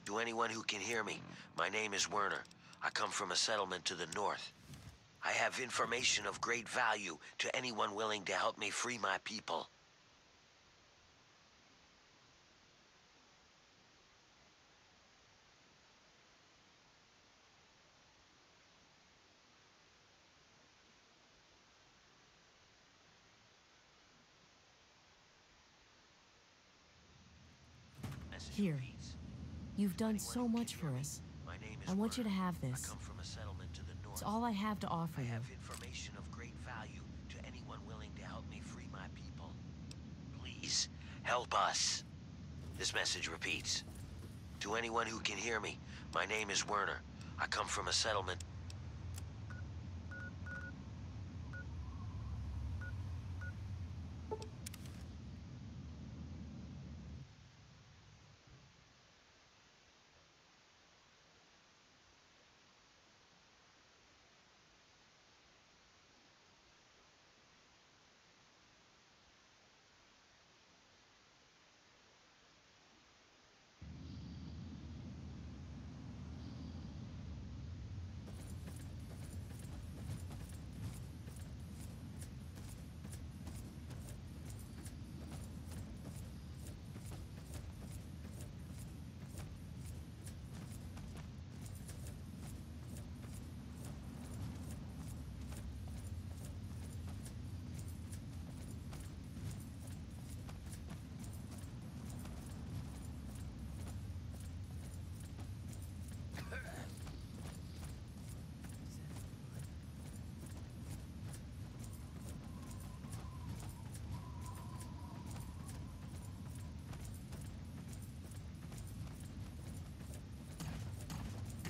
To anyone who can hear me, my name is Werner. I come from a settlement to the north. I have information of great value to anyone willing to help me free my people. Here. You've done so much for us. I want you to have this. I come from a settlement to the north. It's all I have to offer I you. have information of great value to anyone willing to help me free my people. Please, help us. This message repeats. To anyone who can hear me, my name is Werner. I come from a settlement.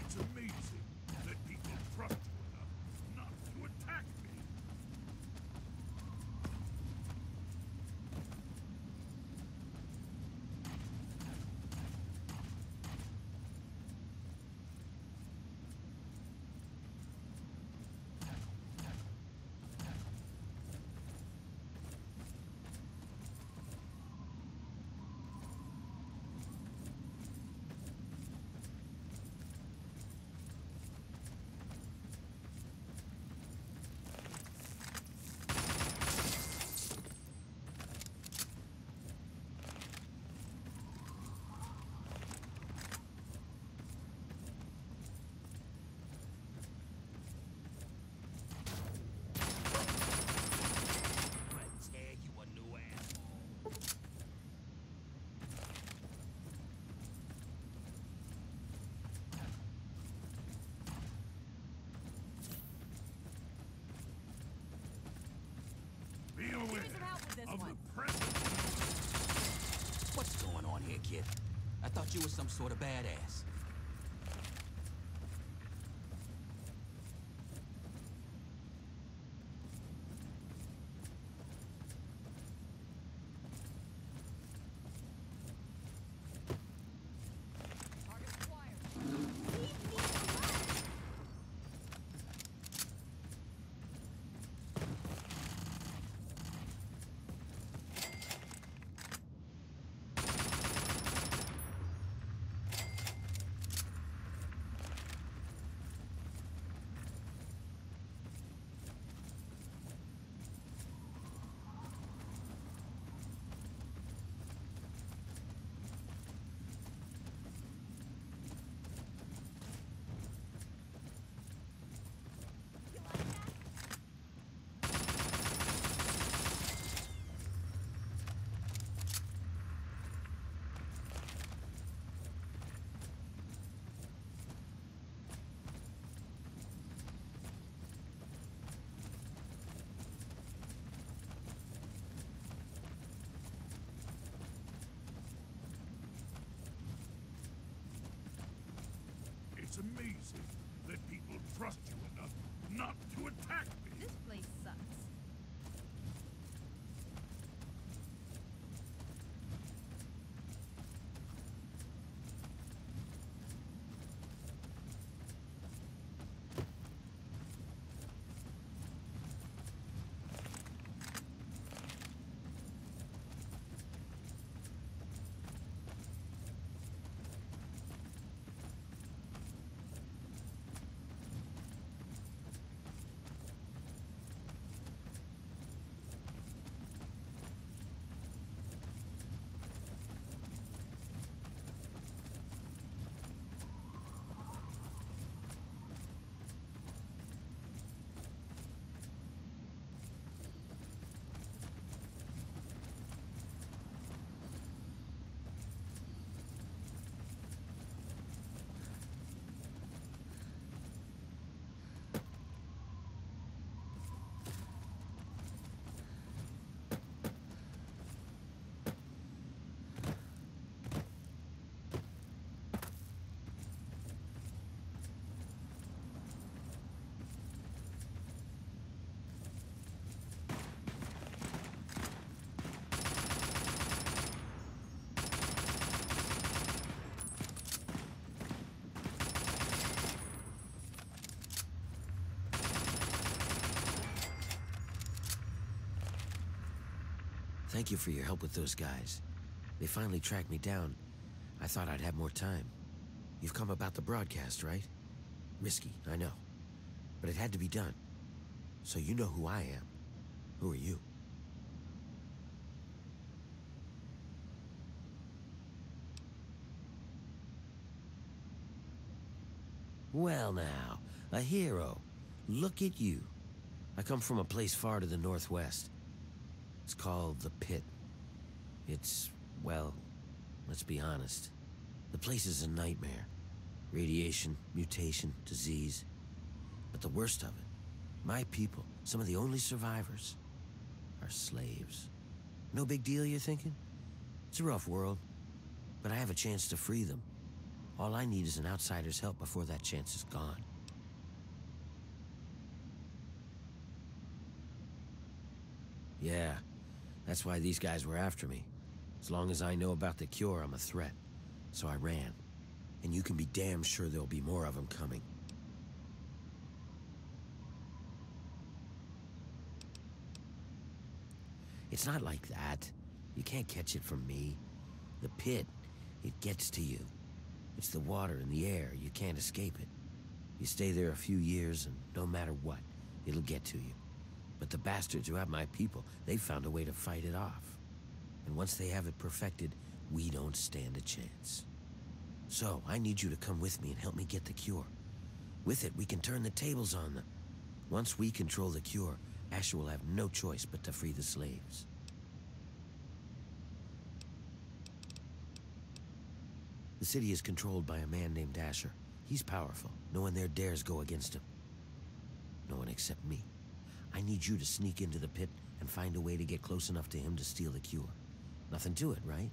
It's amazing that people trust you enough not to attack me. Be aware of the presence. What's going on here, kid? I thought you were some sort of badass. It's amazing that people trust you enough not to attack me. This place sucks. Thank you for your help with those guys. They finally tracked me down. I thought I'd have more time. You've come about the broadcast, right? Risky, I know. But it had to be done. So you know who I am. Who are you? Well now, a hero. Look at you. I come from a place far to the northwest. It's called the Pitt. It's, well, let's be honest. The place is a nightmare. Radiation, mutation, disease. But the worst of it, my people, some of the only survivors, are slaves. No big deal, you're thinking? It's a rough world, but I have a chance to free them. All I need is an outsider's help before that chance is gone. Yeah, that's why these guys were after me. As long as I know about the cure, I'm a threat. So I ran. And you can be damn sure there'll be more of them coming. It's not like that. You can't catch it from me. The Pit, it gets to you. It's the water and the air. You can't escape it. You stay there a few years, and no matter what, it'll get to you. But the bastards who have my people, they've found a way to fight it off. And once they have it perfected, we don't stand a chance. So, I need you to come with me and help me get the cure. With it, we can turn the tables on them. Once we control the cure, Asher will have no choice but to free the slaves. The city is controlled by a man named Asher. He's powerful. No one there dares go against him. No one except me. I need you to sneak into the Pit and find a way to get close enough to him to steal the cure. Nothing to it, right?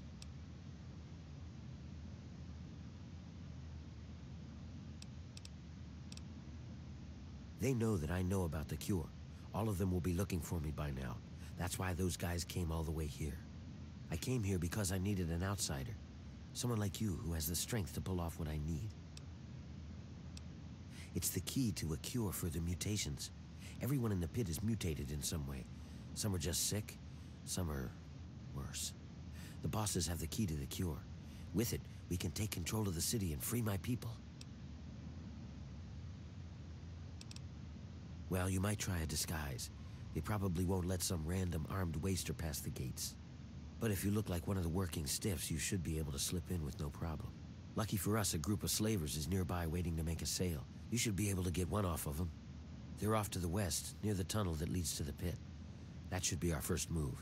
They know that I know about the cure. All of them will be looking for me by now. That's why those guys came all the way here. I came here because I needed an outsider. Someone like you who has the strength to pull off what I need. It's the key to a cure for the mutations. Everyone in the Pit is mutated in some way. Some are just sick, some are worse. The bosses have the key to the cure. With it, we can take control of the city and free my people. Well, you might try a disguise. They probably won't let some random armed waster pass the gates. But if you look like one of the working stiffs, you should be able to slip in with no problem. Lucky for us, a group of slavers is nearby waiting to make a sale. You should be able to get one off of them. They're off to the west, near the tunnel that leads to the Pit. That should be our first move.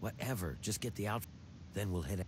Whatever, just get the outfit, then we'll head out.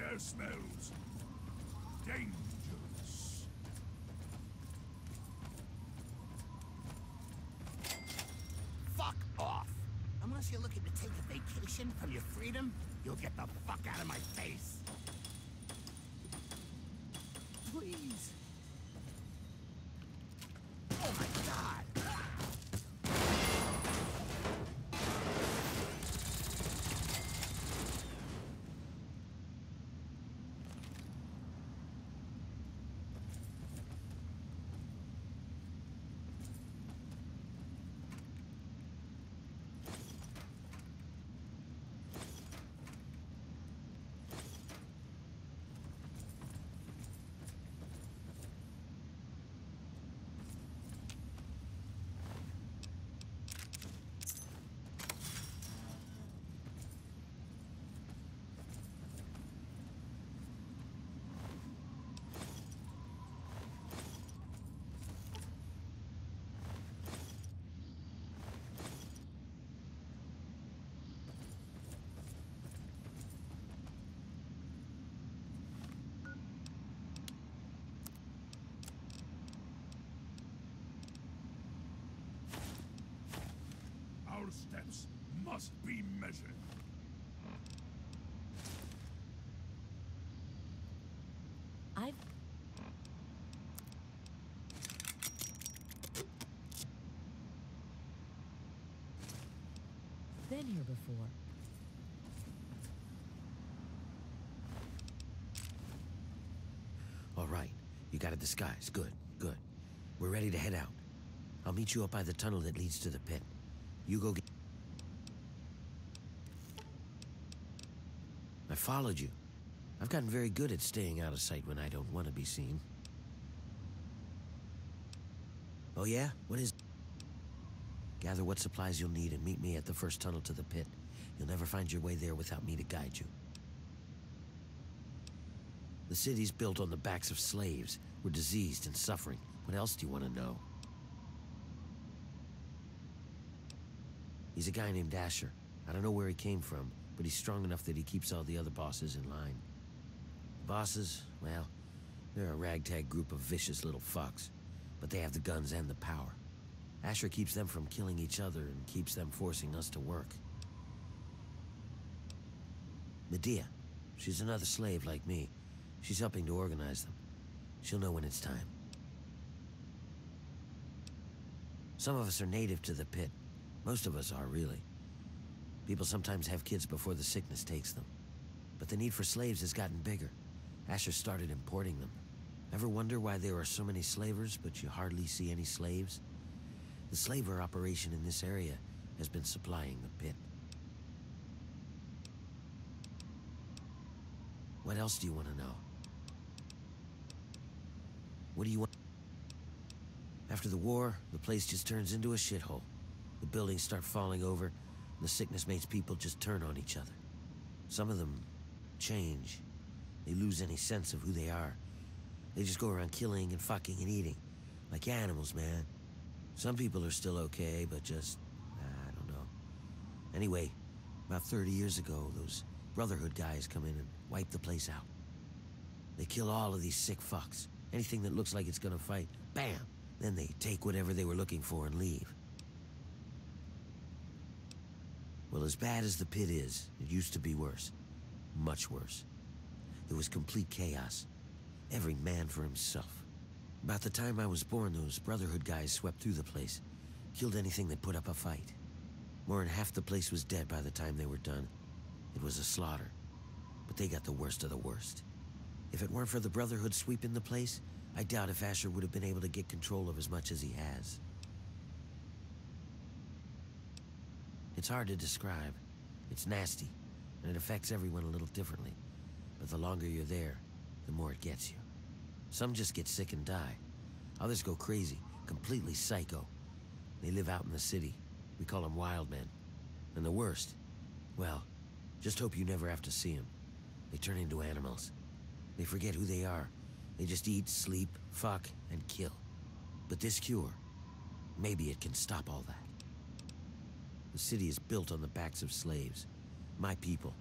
air smells dangerous. Fuck off! Unless you're looking to take a vacation from your freedom, you'll get the fuck out of my face. Please. Oh my god! Our steps must be measured. I've... been here before. All right. You got a disguise. Good, good. We're ready to head out. I'll meet you up by the tunnel that leads to the pit. You go get... I followed you. I've gotten very good at staying out of sight when I don't want to be seen. Oh yeah? What is... Gather what supplies you'll need and meet me at the first tunnel to the pit. You'll never find your way there without me to guide you. The city's built on the backs of slaves. We're diseased and suffering. What else do you want to know? He's a guy named Asher. I don't know where he came from, but he's strong enough that he keeps all the other bosses in line. Bosses, well, they're a ragtag group of vicious little fucks, but they have the guns and the power. Asher keeps them from killing each other and keeps them forcing us to work. Medea, she's another slave like me. She's helping to organize them. She'll know when it's time. Some of us are native to the pit. Most of us are, really. People sometimes have kids before the sickness takes them. But the need for slaves has gotten bigger. Asher started importing them. Ever wonder why there are so many slavers, but you hardly see any slaves? The slaver operation in this area has been supplying the pit. What else do you want to know? What do you want? After the war, the place just turns into a shithole. The buildings start falling over, and the sickness makes people just turn on each other. Some of them change. They lose any sense of who they are. They just go around killing and fucking and eating. Like animals, man. Some people are still okay, but just... I don't know. Anyway, about 30 years ago, those Brotherhood guys come in and wipe the place out. They kill all of these sick fucks. Anything that looks like it's gonna fight, bam! Then they take whatever they were looking for and leave. Well, as bad as the pit is, it used to be worse. Much worse. It was complete chaos. Every man for himself. About the time I was born, those Brotherhood guys swept through the place. Killed anything that put up a fight. More than half the place was dead by the time they were done. It was a slaughter. But they got the worst of the worst. If it weren't for the Brotherhood sweeping the place, I doubt if Asher would have been able to get control of as much as he has. It's hard to describe. It's nasty, and it affects everyone a little differently. But the longer you're there, the more it gets you. Some just get sick and die. Others go crazy, completely psycho. They live out in the city. We call them wild men. And the worst, well, just hope you never have to see them. They turn into animals. They forget who they are. They just eat, sleep, fuck, and kill. But this cure, maybe it can stop all that. The city is built on the backs of slaves. My people.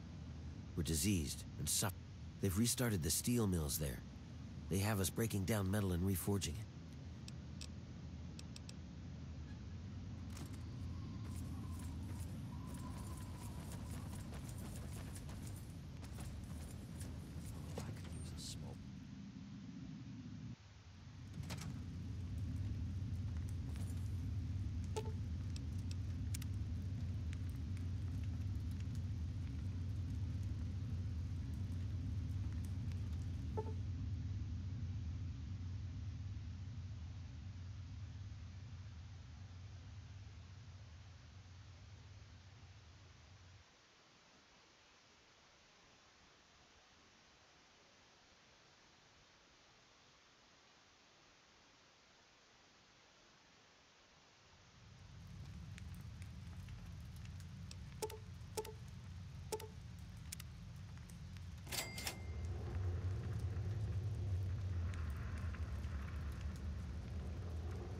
We're diseased and suffer. They've restarted the steel mills there. They have us breaking down metal and reforging it. I could use a smoke.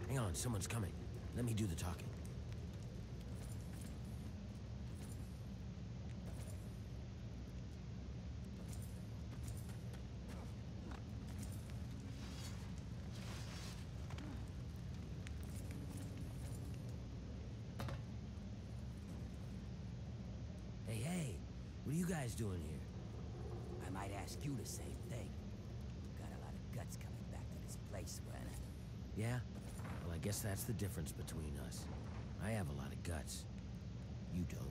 Hang on, someone's coming. Let me do the talking. Hey, what are you guys doing here? I might ask you the same thing. Got a lot of guts coming back to this place, when... Yeah? Well, I guess that's the difference between us. I have a lot of guts. You don't.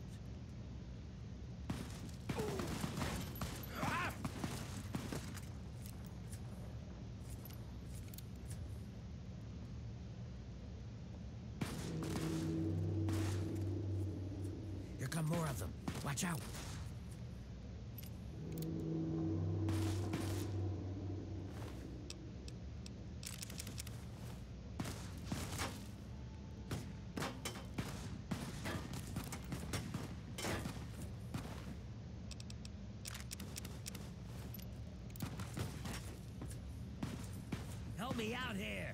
Here come more of them. Watch out! Help me out here!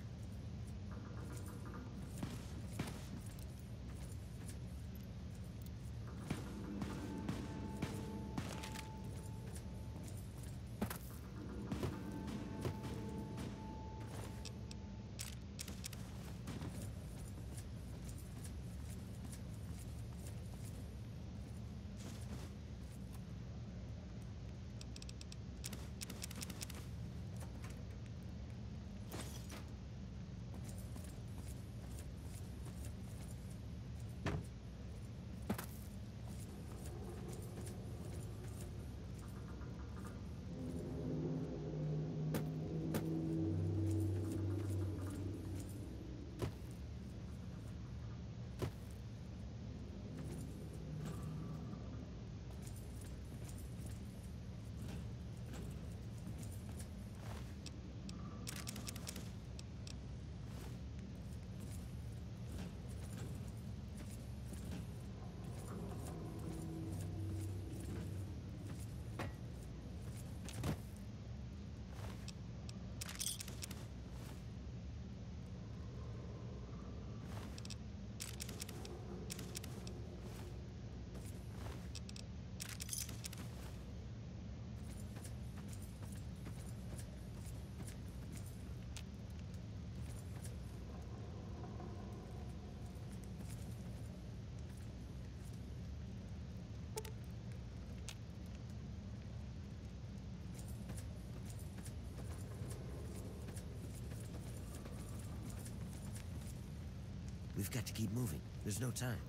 We've got to keep moving. There's no time.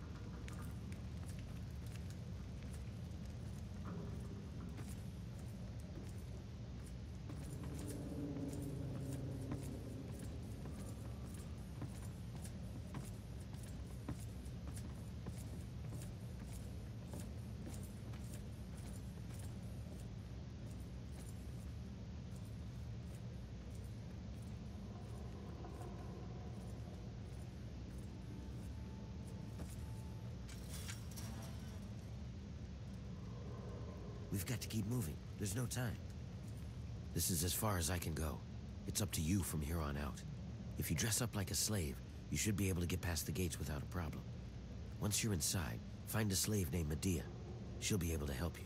We've got to keep moving. There's no time. This is as far as I can go. It's up to you from here on out. If you dress up like a slave, you should be able to get past the gates without a problem. Once you're inside, find a slave named Medea. She'll be able to help you.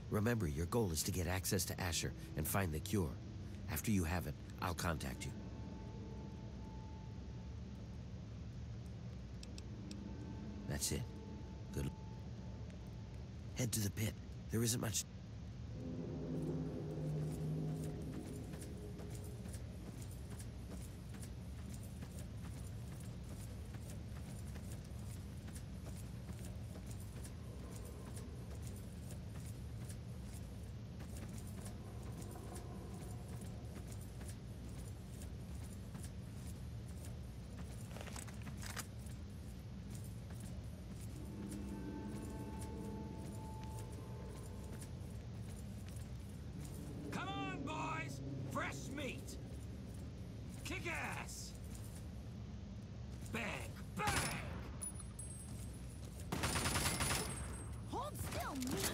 Remember, your goal is to get access to Asher and find the cure. After you have it, I'll contact you. That's it. Good luck. Head to the pit. There isn't much... Come on, boys! Fresh meat! Kick ass! Bang! Bang! Hold still, meat!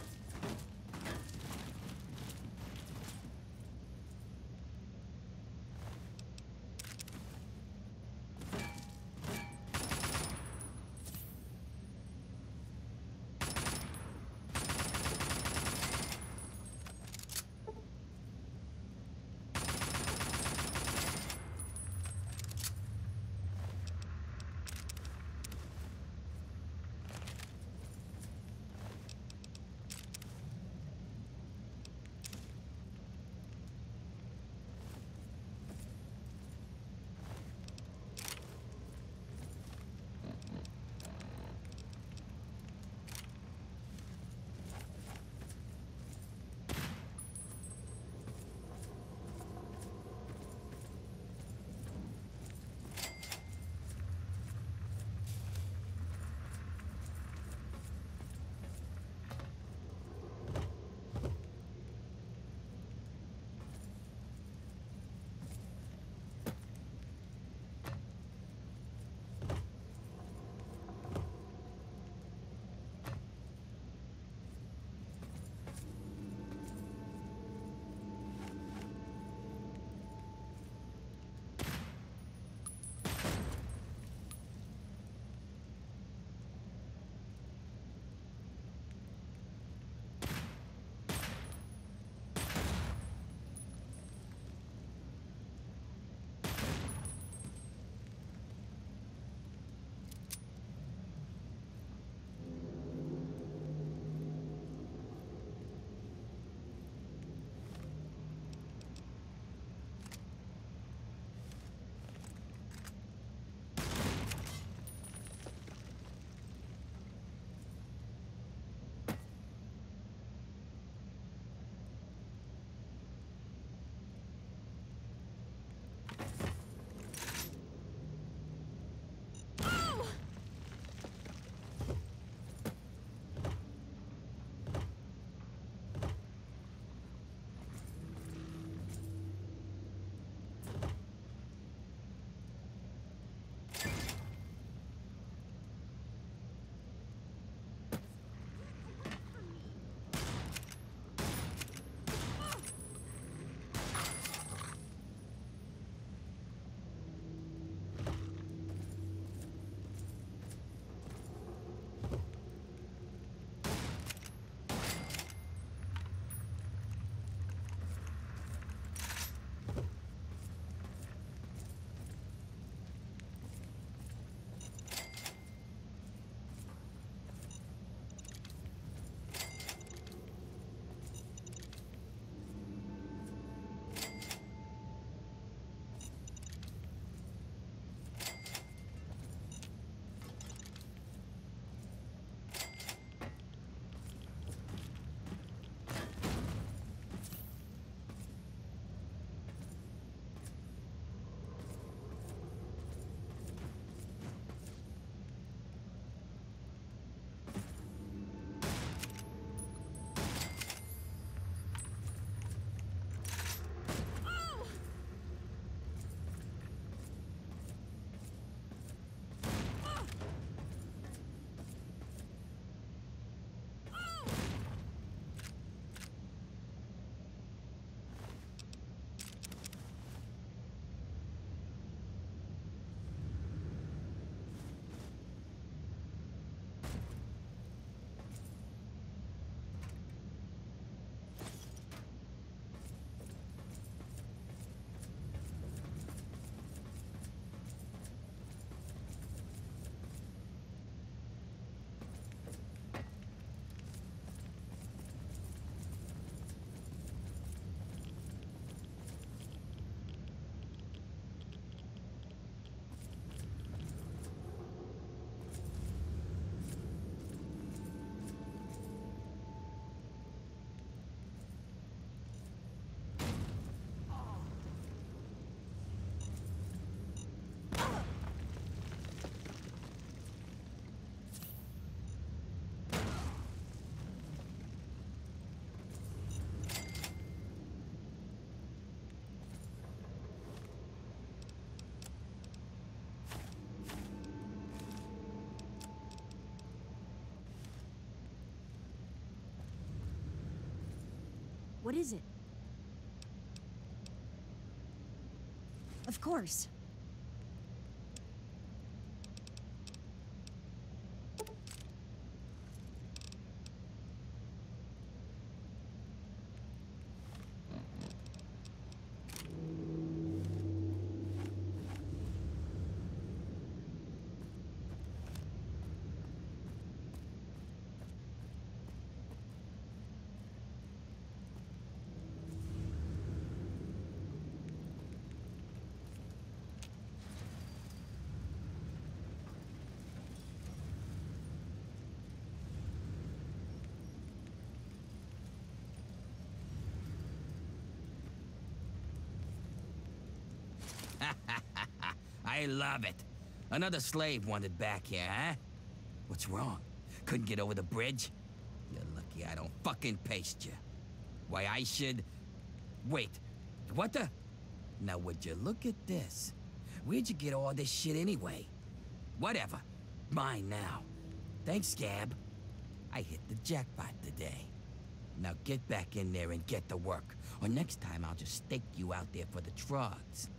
What is it? Of course. I love it. Another slave wanted back here, huh? What's wrong? Couldn't get over the bridge? You're lucky I don't fucking paste you. Why I should... Wait, what the... Now would you look at this? Where'd you get all this shit anyway? Whatever. Mine now. Thanks, Scab. I hit the jackpot today. Now get back in there and get to work, or next time I'll just stake you out there for the drugs.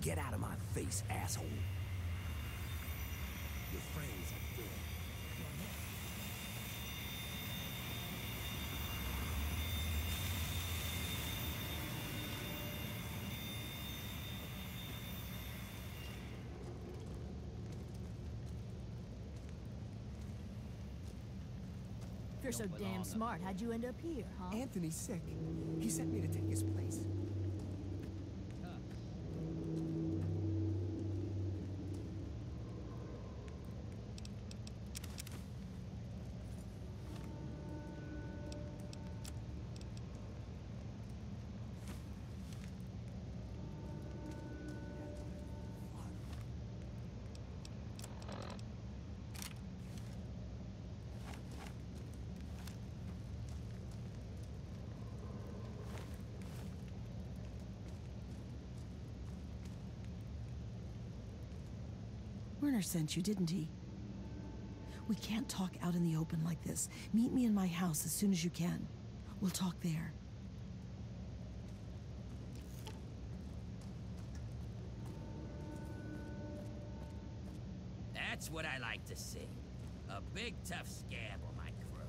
Get out of my face, asshole. Your friends are dead. If you're so damn smart, how'd you end up here, huh? Anthony's sick. He sent me to take his place. Werner sent you, didn't he? We can't talk out in the open like this. Meet me in my house as soon as you can. We'll talk there. That's what I like to see. A big tough scab on my crew.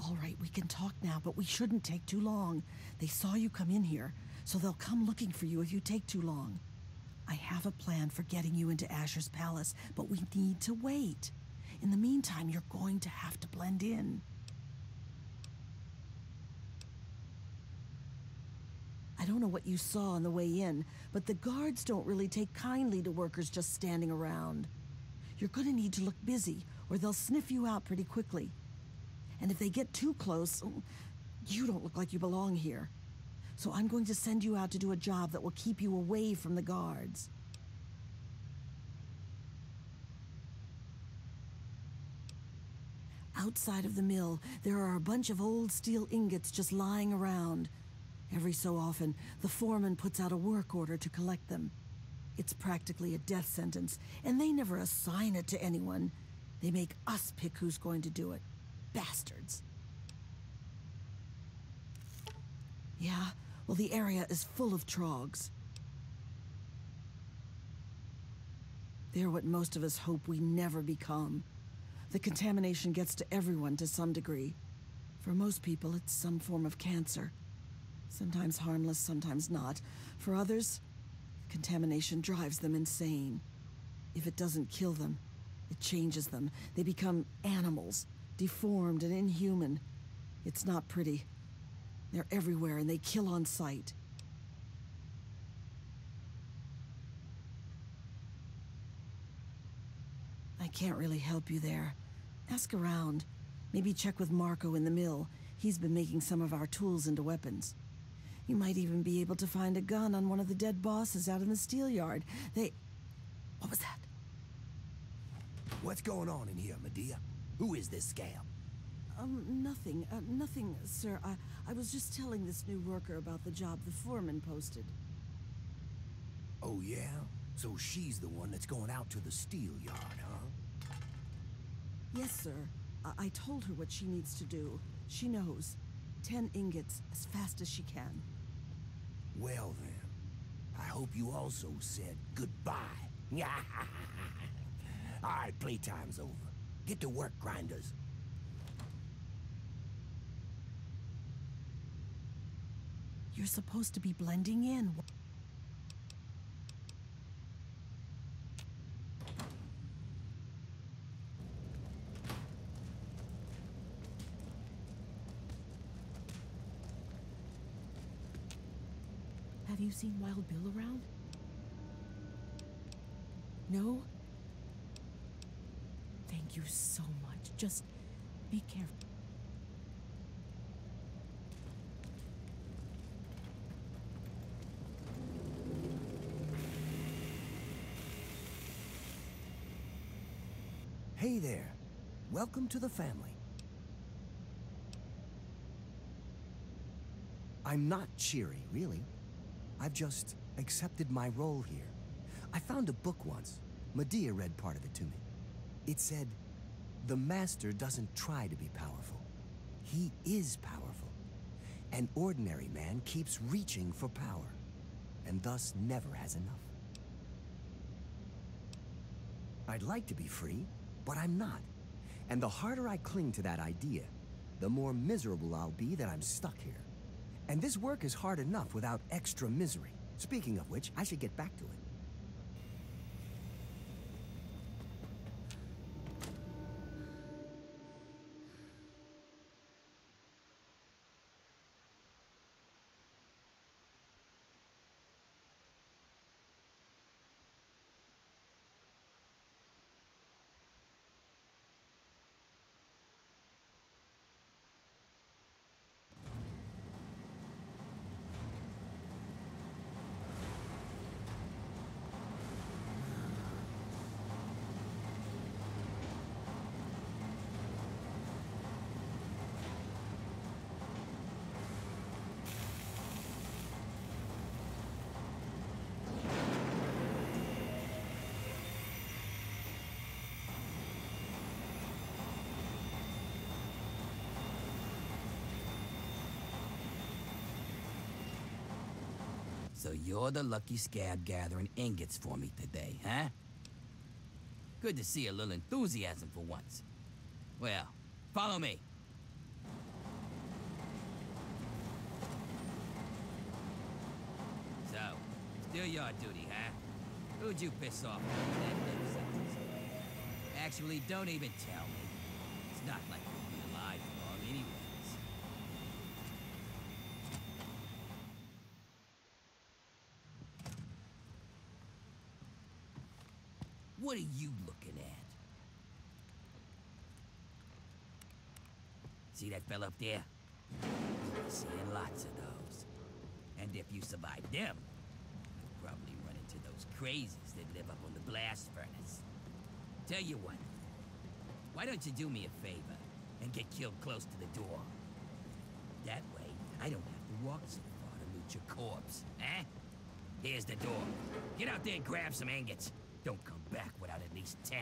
All right, we can talk now, but we shouldn't take too long. They saw you come in here, so they'll come looking for you if you take too long. I have a plan for getting you into Asher's palace, but we need to wait. In the meantime, you're going to have to blend in. I don't know what you saw on the way in, but the guards don't really take kindly to workers just standing around. You're going to need to look busy, or they'll sniff you out pretty quickly. And if they get too close, you don't look like you belong here. So I'm going to send you out to do a job that will keep you away from the guards. Outside of the mill, there are a bunch of old steel ingots just lying around. Every so often, the foreman puts out a work order to collect them. It's practically a death sentence, and they never assign it to anyone. They make us pick who's going to do it. Bastards. Yeah, well, the area is full of trogs. They're what most of us hope we never become. The contamination gets to everyone to some degree. For most people, it's some form of cancer. Sometimes harmless, sometimes not. For others, contamination drives them insane. If it doesn't kill them, it changes them. They become animals, deformed and inhuman. It's not pretty. They're everywhere and they kill on sight. I can't really help you there. Ask around. Maybe check with Marco in the mill. He's been making some of our tools into weapons. You might even be able to find a gun on one of the dead bosses out in the steel yard. What was that? What's going on in here, Medea? Who is this scab? Nothing. Nothing, sir. I was just telling this new worker about the job the foreman posted. Oh, yeah? So she's the one that's going out to the steel yard, huh? Yes, sir. I told her what she needs to do. She knows. 10 ingots as fast as she can. Well, then. I hope you also said goodbye. All right, playtime's over. Get to work, grinders. You're supposed to be blending in. Have you seen Wild Bill around? No? Thank you so much. Just be careful. Hey there. Welcome to the family. I'm not cheery, really. I've just accepted my role here. I found a book once. Medea read part of it to me. It said, "The master doesn't try to be powerful. He is powerful. An ordinary man keeps reaching for power, and thus never has enough." I'd like to be free, but I'm not. And the harder I cling to that idea, the more miserable I'll be that I'm stuck here. And this work is hard enough without extra misery. Speaking of which, I should get back to it. So you're the lucky scab gathering ingots for me today, huh? Good to see a little enthusiasm for once. Well, follow me. So, still your duty, huh? Who'd you piss off? Actually, don't even tell me. It's not like you'll be alive long anyways. What are you looking at? See that fella up there? You'll be seeing lots of those. And if you survive them, you'll probably run into those crazies that live up on the blast furnace. Tell you what, why don't you do me a favor and get killed close to the door? That way, I don't have to walk so far to loot your corpse, eh? Here's the door. Get out there and grab some ingots. Don't come back without at least 10.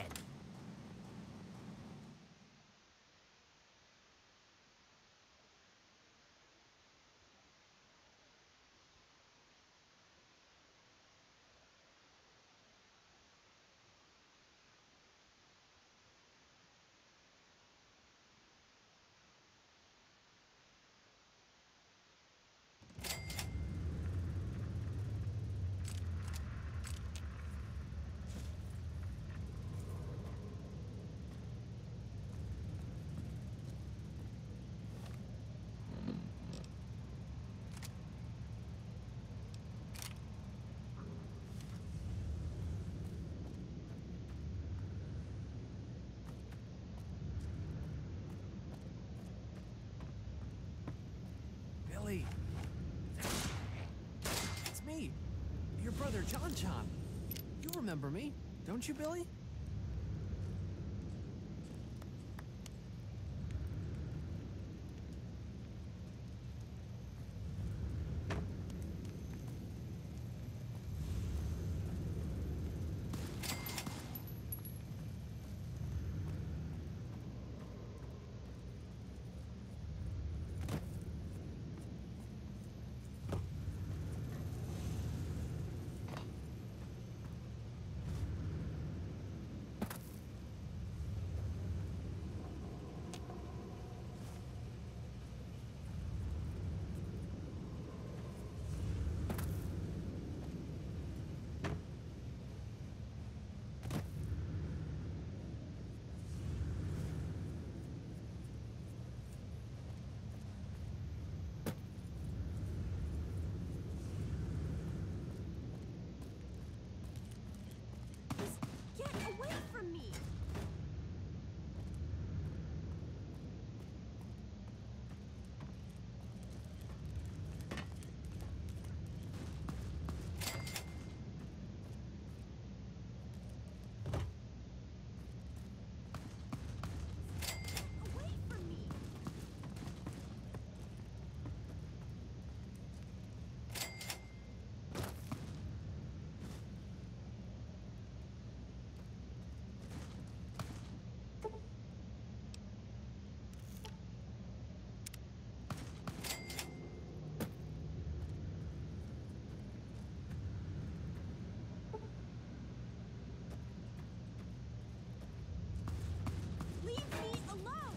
Billy. It's me. Your brother, John. You remember me, don't you, Billy? Get away from me! Away from me! Leave me alone!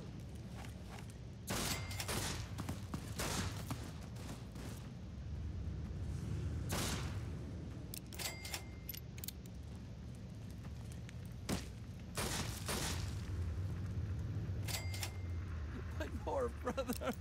My poor brother.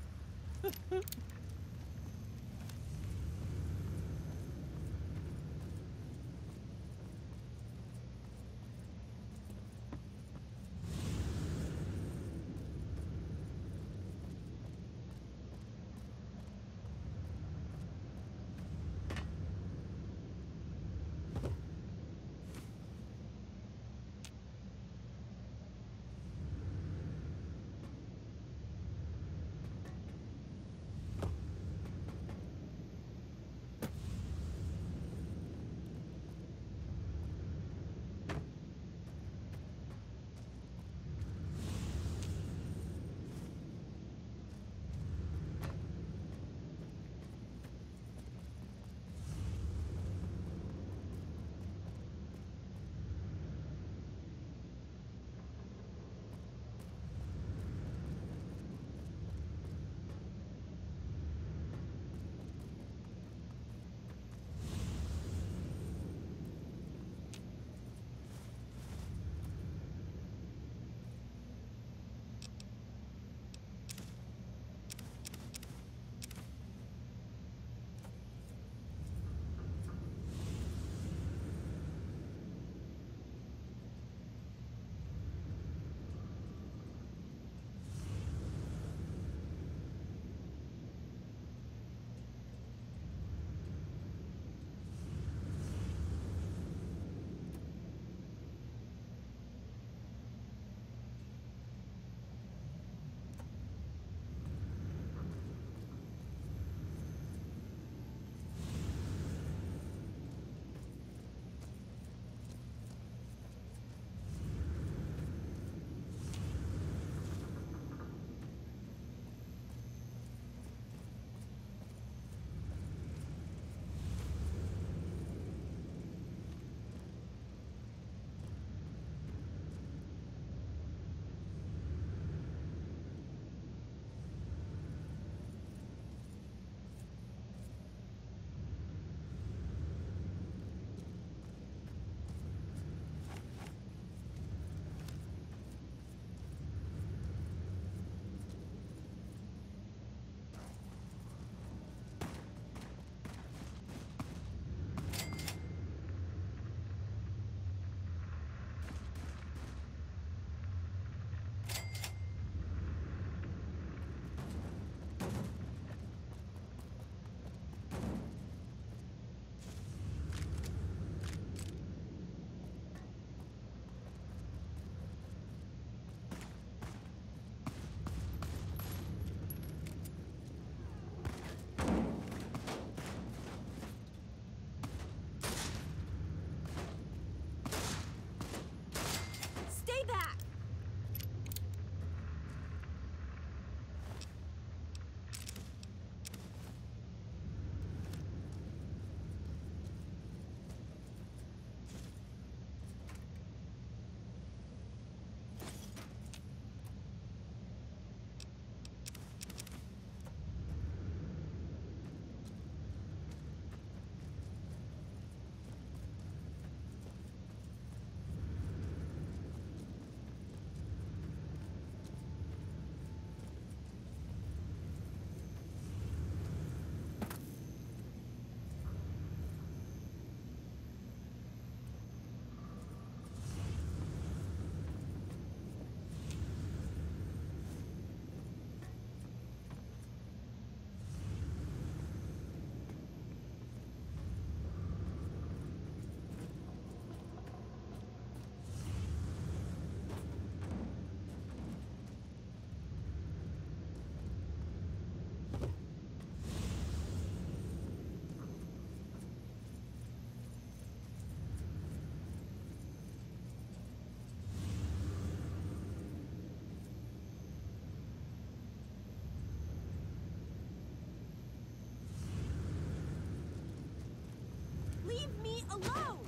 alone!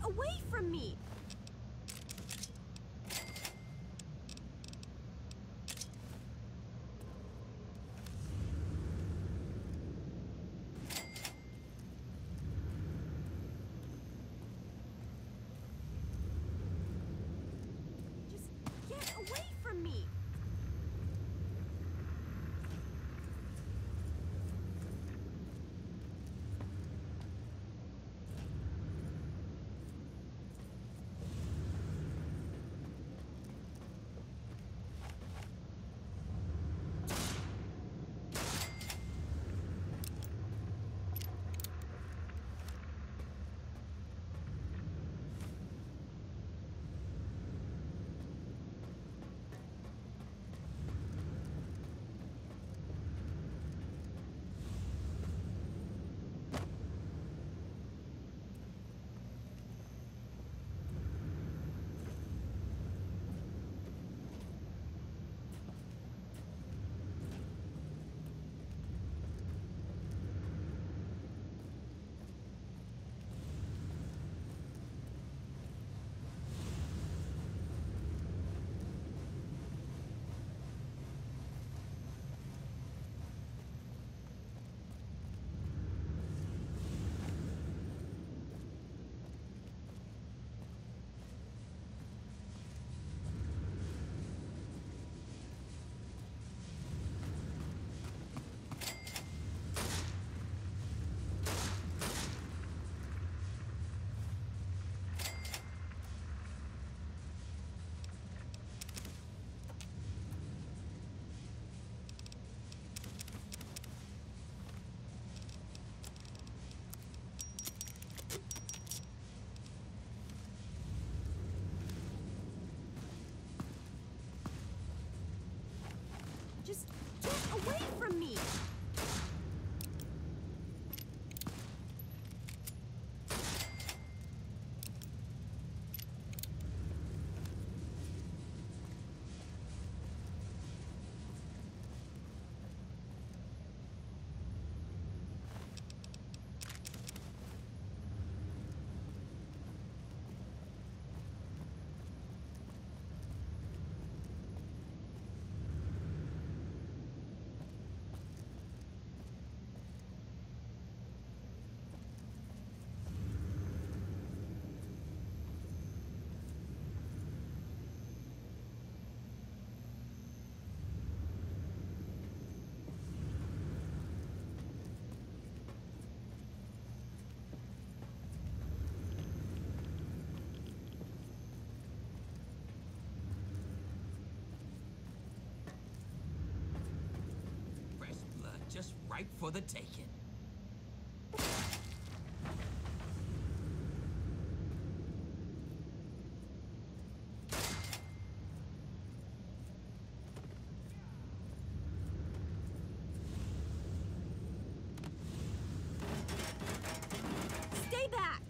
away from me! Just get away from me! Just get away from me! Fresh blood, just ripe for the taking. Stay back!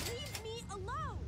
Leave me alone!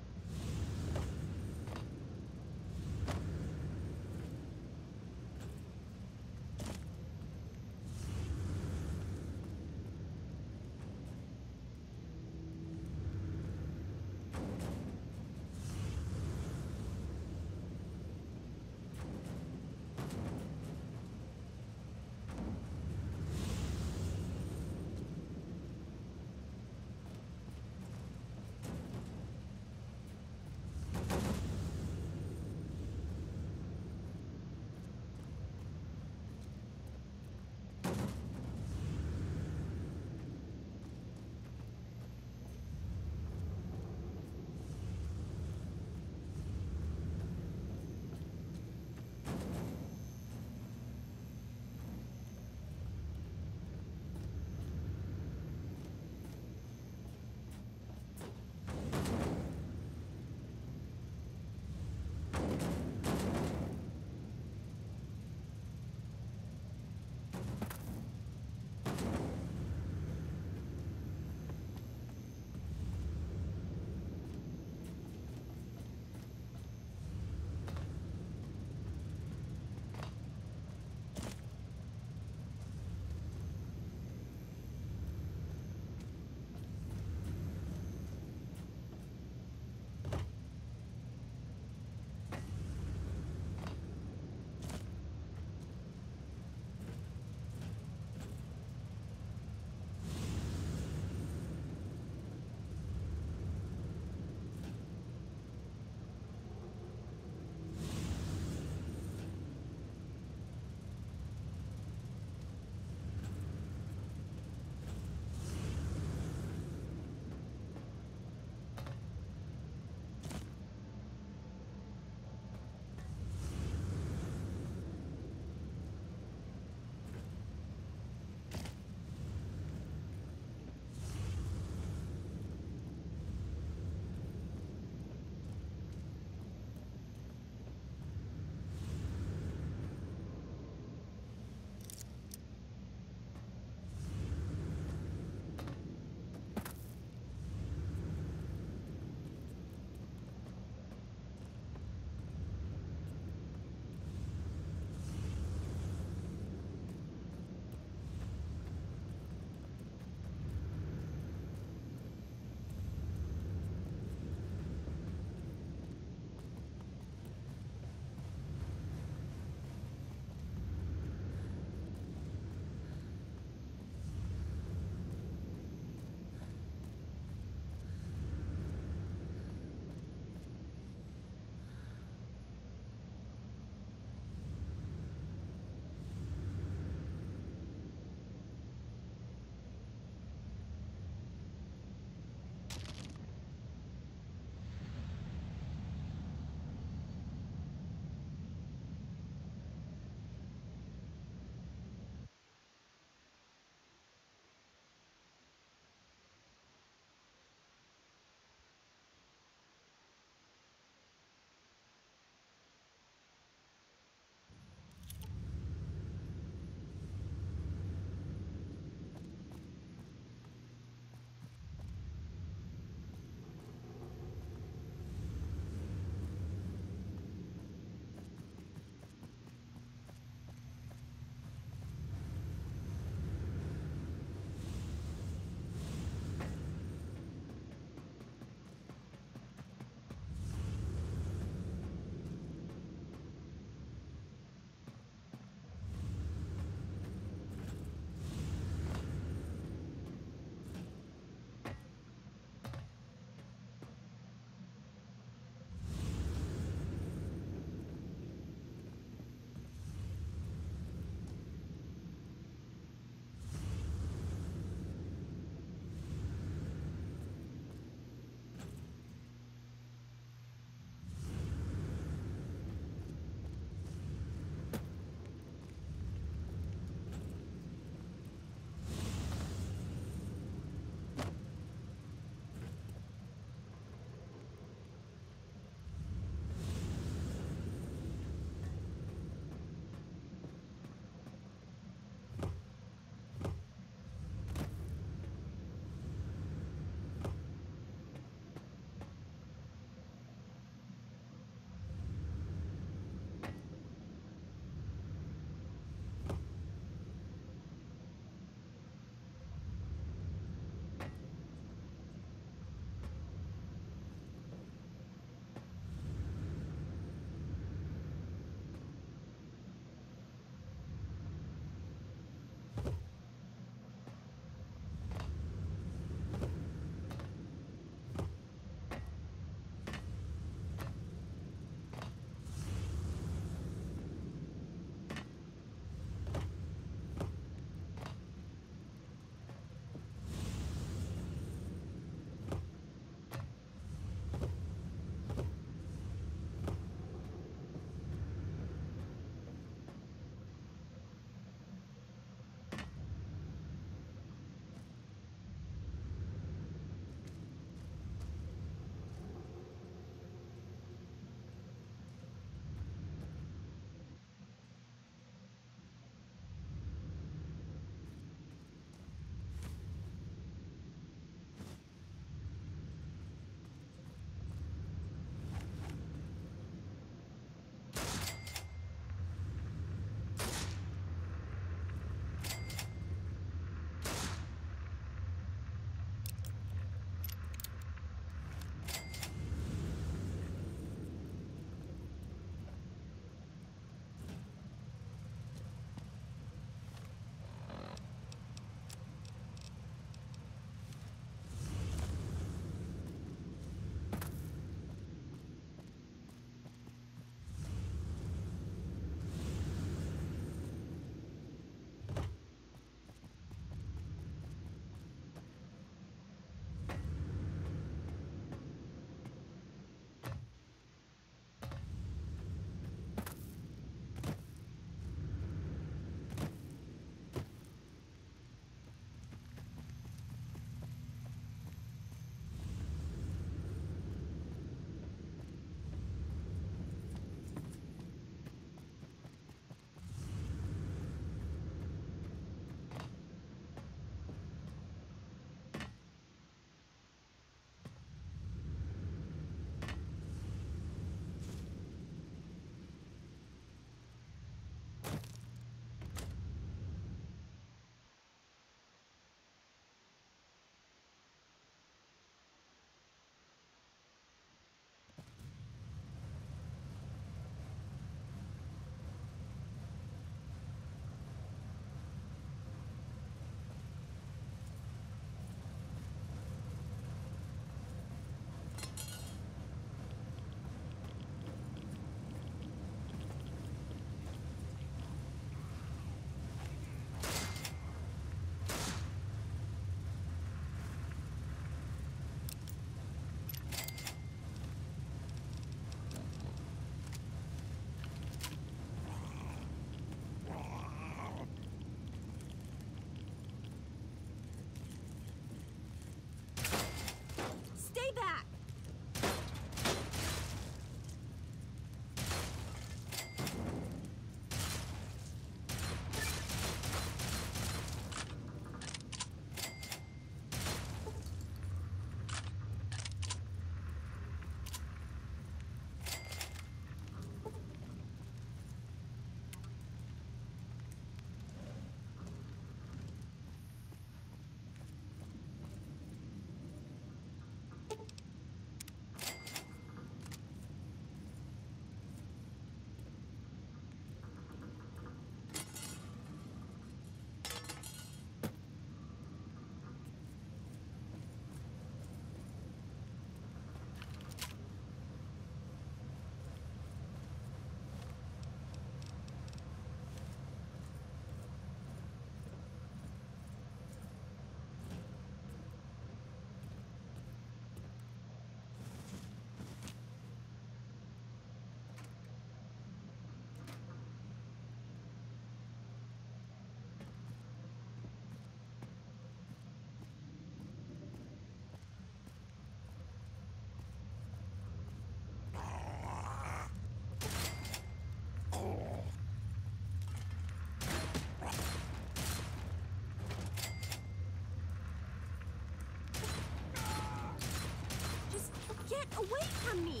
away from me!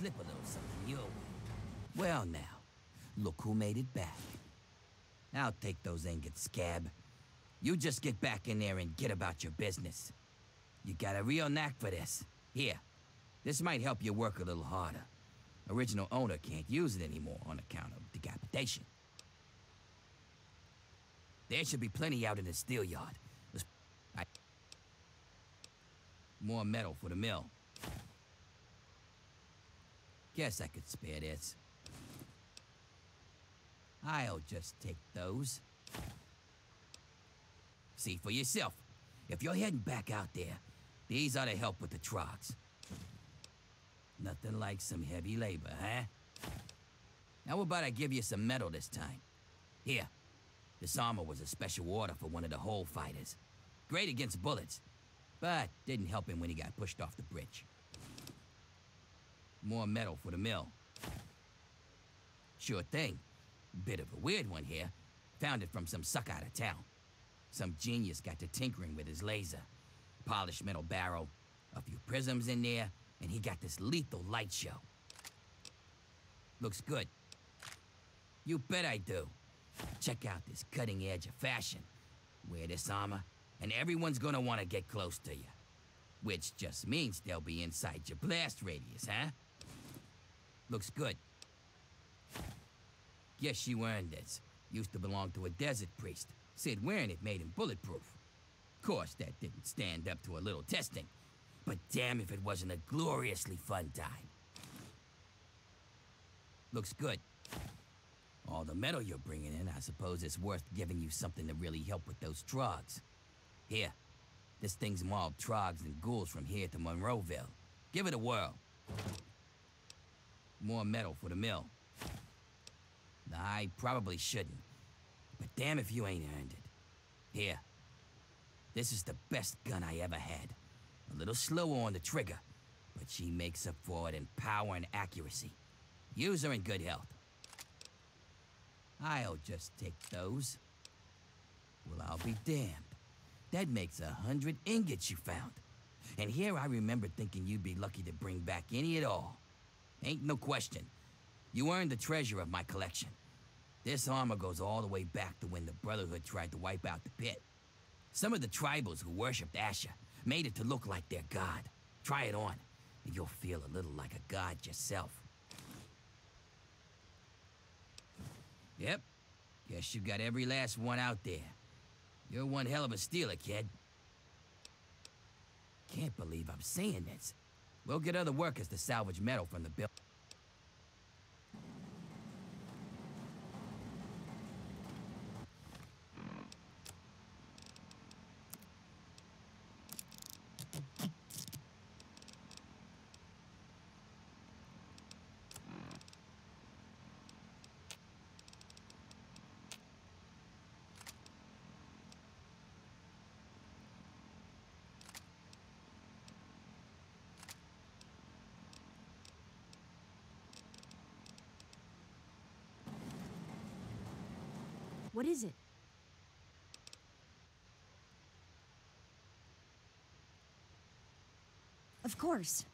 slip a little something your way. Well now, look who made it back. I'll take those ingots, Scab. You just get back in there and get about your business. You got a real knack for this. Here, this might help you work a little harder. Original owner can't use it anymore on account of decapitation. There should be plenty out in the steel yard. More metal for the mill. Guess I could spare this. I'll just take those. See for yourself. If you're heading back out there, these ought to help with the trogs. Nothing like some heavy labor, huh? How about I give you some metal this time? Here, this armor was a special order for one of the hole fighters. Great against bullets, but didn't help him when he got pushed off the bridge. More metal for the mill. Sure thing. Bit of a weird one here. Found it from some sucker out of town. Some genius got to tinkering with his laser. Polished metal barrel, a few prisms in there, and he got this lethal light show. Looks good. You bet I do. Check out this cutting edge of fashion. Wear this armor, and everyone's gonna want to get close to you. Which just means they'll be inside your blast radius, huh? Looks good. Guess you earned this. Used to belong to a desert priest. Said wearing it made him bulletproof. Of course, that didn't stand up to a little testing. But damn if it wasn't a gloriously fun time. Looks good. All the metal you're bringing in, I suppose it's worth giving you something to really help with those trogs. Here, this thing's mauled trogs and ghouls from here to Monroeville. Give it a whirl. More metal for the mill. I probably shouldn't, but damn if you ain't earned it. Here, this is the best gun I ever had. A little slower on the trigger, but she makes up for it in power and accuracy. Use her in good health. I'll just take those. Well, I'll be damned. That makes 100 ingots you found. And here I remember thinking you'd be lucky to bring back any at all. Ain't no question. You earned the treasure of my collection. This armor goes all the way back to when the Brotherhood tried to wipe out the Pitt. Some of the tribals who worshipped Asher made it to look like their god. Try it on, and you'll feel a little like a god yourself. Yep, guess you got every last one out there. You're one hell of a stealer, kid. Can't believe I'm saying this. We'll get other workers to salvage metal from the building. What is it? Of course.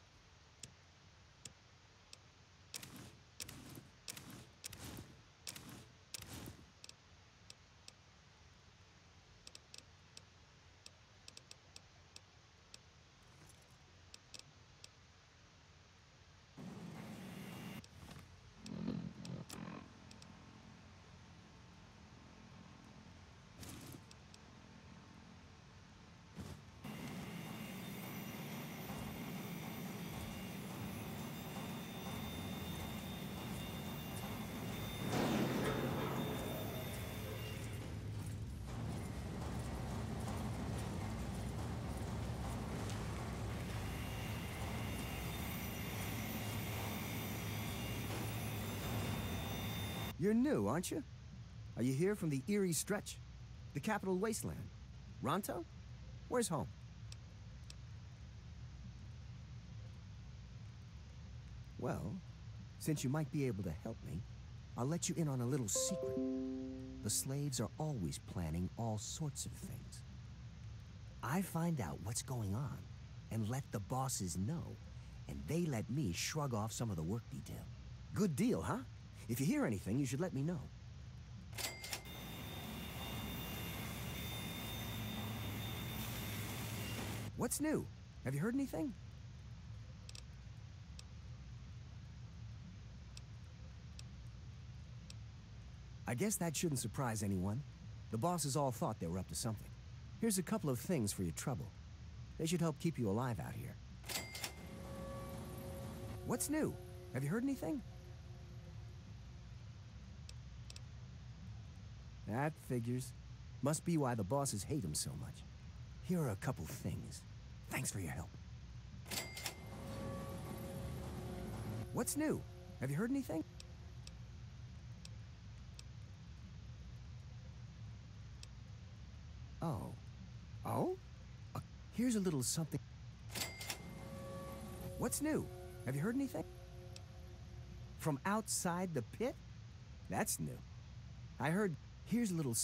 You're new, aren't you? Are you here from the Erie Stretch? The capital wasteland? Ronto? Where's home? Well, since you might be able to help me, I'll let you in on a little secret. The slaves are always planning all sorts of things. I find out what's going on and let the bosses know, and they let me shrug off some of the work detail. Good deal, huh? If you hear anything, you should let me know. What's new? Have you heard anything? I guess that shouldn't surprise anyone. The bosses all thought they were up to something. Here's a couple of things for your trouble. They should help keep you alive out here. What's new? Have you heard anything? That figures. Must be why the bosses hate him so much. Here are a couple things. Thanks for your help. What's new? Have you heard anything? Oh. Oh? Here's a little something. What's new? Have you heard anything? From outside the pit? That's new. I heard... Here's a little...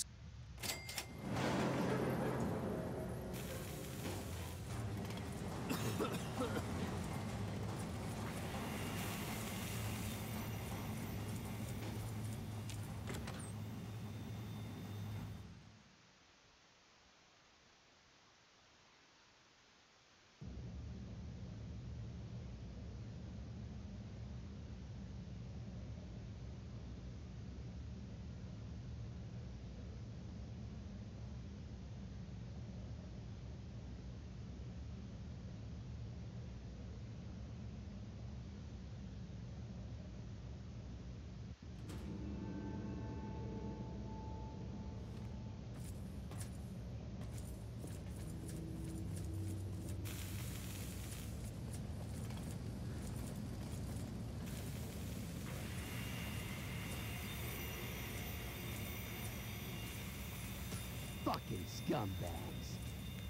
Fucking scumbags.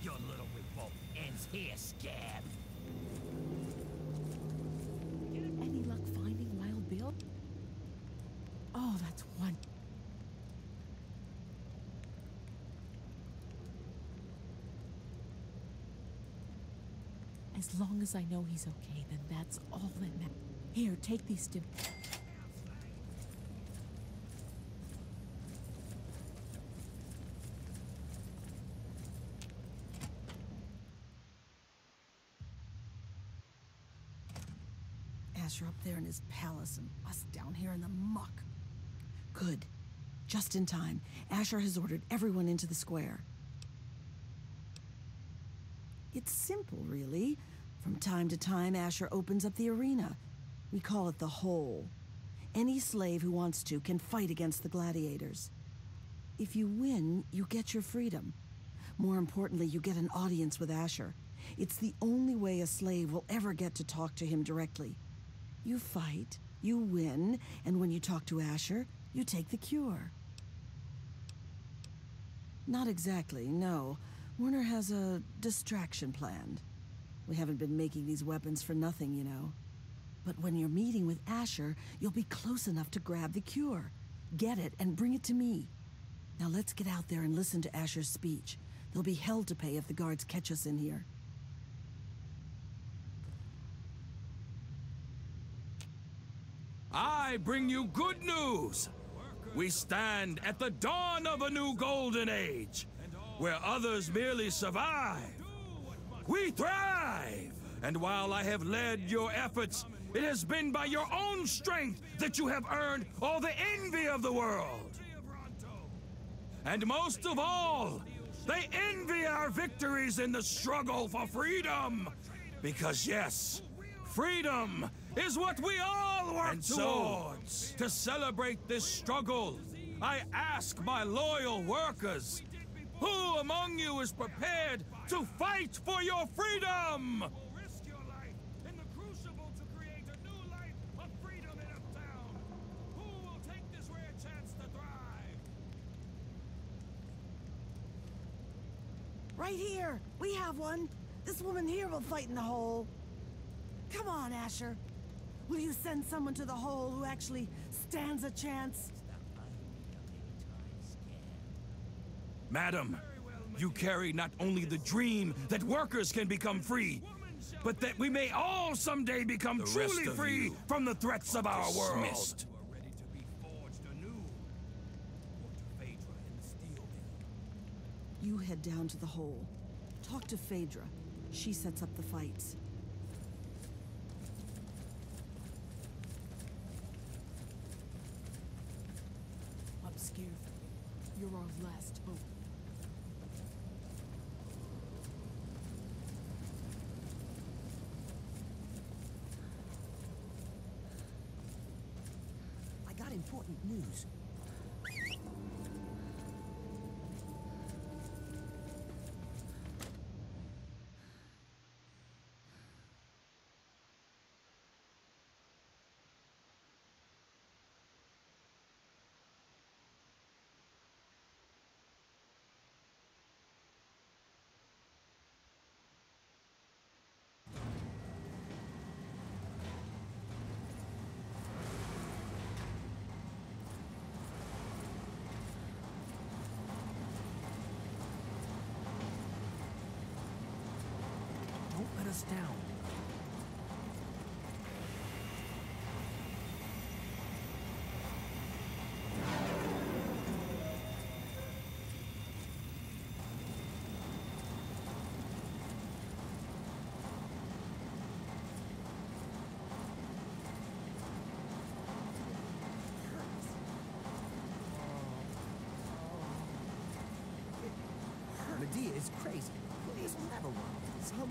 Your little revolt ends here, scab. Any luck finding Wild Bill? Oh, that's one. As long as I know he's okay, then that's all that matters. Here, take these stim. Asher up there in his palace and us down here in the muck. Good. Just in time. Asher has ordered everyone into the square. It's simple, really. From time to time, Asher opens up the arena. We call it the Hole. Any slave who wants to can fight against the gladiators. If you win, you get your freedom. More importantly, you get an audience with Asher. It's the only way a slave will ever get to talk to him directly. You fight, you win, and when you talk to Asher, you take the cure. Not exactly, no. Werner has a distraction planned. We haven't been making these weapons for nothing, you know. But when you're meeting with Asher, you'll be close enough to grab the cure. Get it and bring it to me. Now let's get out there and listen to Asher's speech. There'll be hell to pay if the guards catch us in here. I bring you good news. We stand at the dawn of a new golden age, where others merely survive. We thrive! And while I have led your efforts, it has been by your own strength that you have earned all the envy of the world. And most of all, they envy our victories in the struggle for freedom. Because yes, freedom is what we all work towards. To celebrate this struggle, I ask my loyal workers, who among you is prepared to fight for your freedom? Risk your life in the crucible to create a new life of freedom in Uptown. Who will take this rare chance to thrive? Right here! We have one! This woman here will fight in the hole. Come on, Asher. Will you send someone to the hole who actually stands a chance? Madam, you carry not only the dream that workers can become free, but that we may all someday become The truly rest of free you from the threats of our world. dismissed. Who are ready to be forged anew. Or to Phaedra in the steel mill. You head down to the hole. Talk to Phaedra. She sets up the fights. I'm scared for you. You're our last hope. I got important news. Don't let us down. Medea is crazy. Please never work. Someone.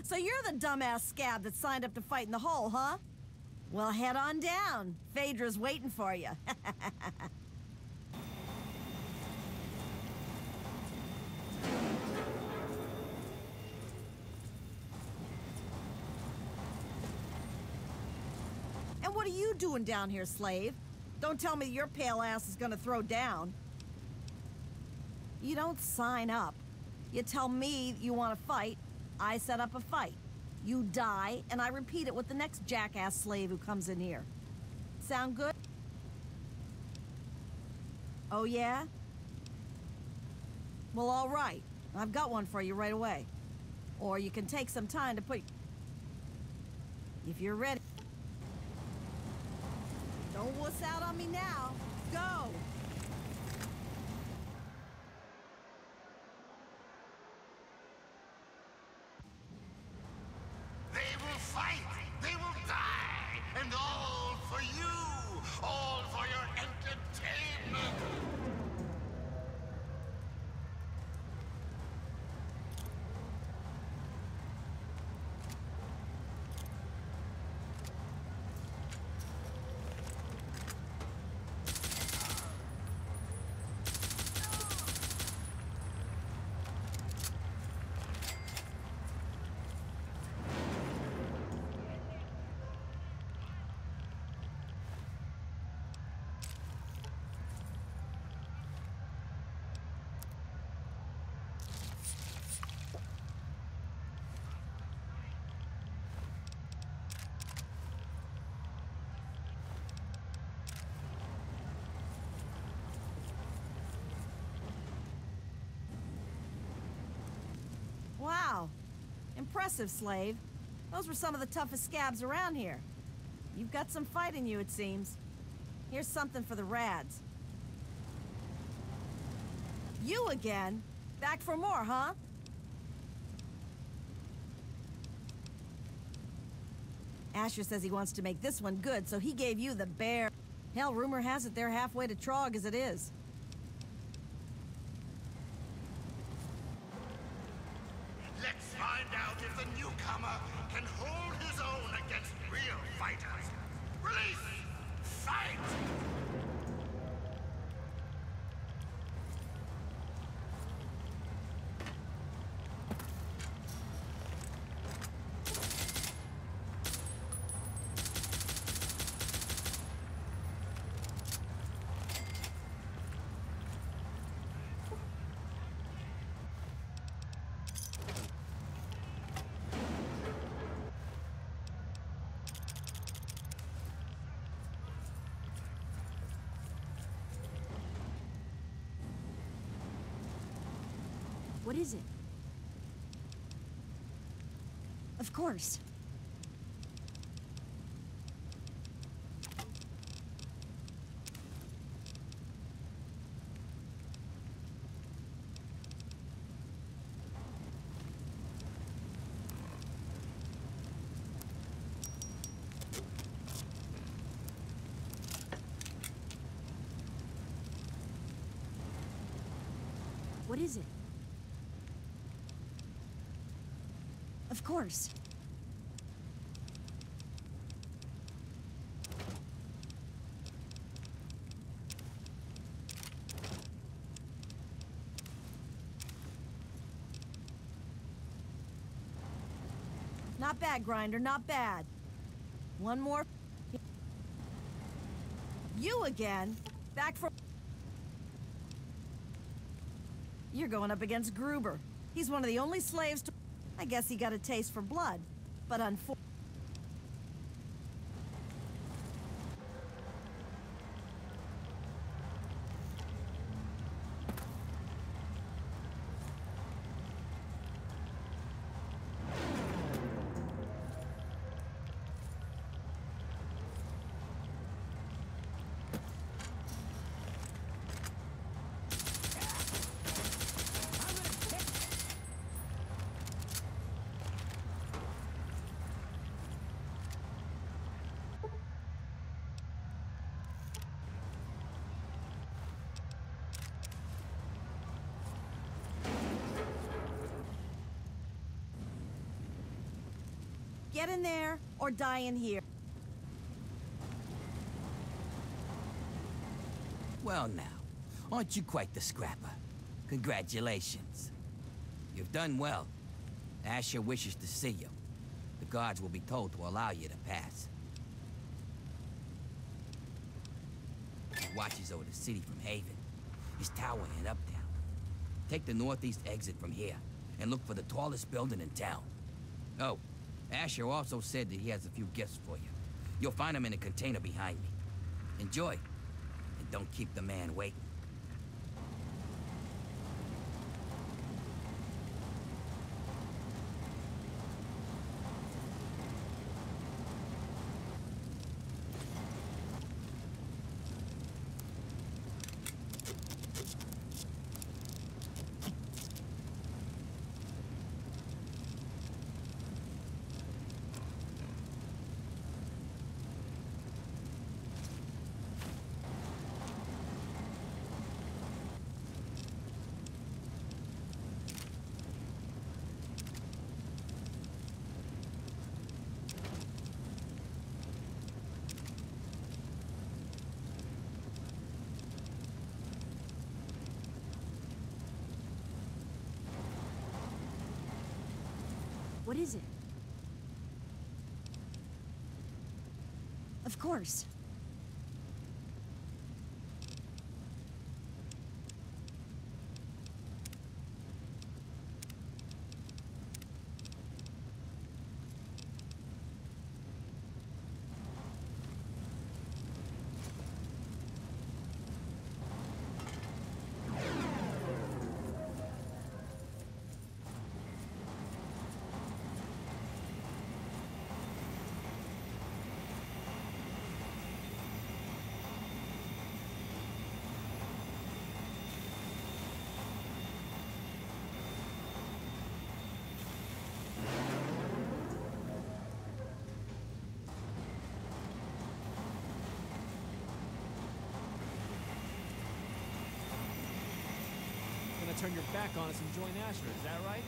So you're the dumbass scab that signed up to fight in the hole, huh? Well, head on down. Phaedra's waiting for you. And what are you doing down here, slave? Don't tell me your pale ass is gonna throw down. You don't sign up. You tell me you want to fight, I set up a fight. You die, and I repeat it with the next jackass slave who comes in here. Sound good? Oh, yeah? Well, all right. I've got one for you right away. Or you can take some time to put... If you're ready. Don't wuss out on me now. Go! They will fight, they will die, and all for you, all for your entertainment. Wow. Impressive, slave. Those were some of the toughest scabs around here. You've got some fight in you, it seems. Here's something for the rads. You again? Back for more, huh? Asher says he wants to make this one good, so he gave you the bear. Hell, rumor has it they're halfway to Trog as it is. Let's find out if the newcomer can hold his own against real fighters. Release! Fight! What is it? Of course. What is it? Of course. Not bad, Grinder, not bad. One more. You again? Back for... You're going up against Gruber. He's one of the only slaves to... I guess he got a taste for blood, but unfortunately... Get in there, or die in here. Well now, aren't you quite the scrapper? Congratulations. You've done well. Asher wishes to see you. The guards will be told to allow you to pass. He watches over the city from Haven. His tower and uptown. Take the northeast exit from here, and look for the tallest building in town. Oh, Asher also said that he has a few gifts for you. You'll find them in a container behind me. Enjoy, and don't keep the man waiting. What is it? Of course. Turn your back on us and join Asher, is that right?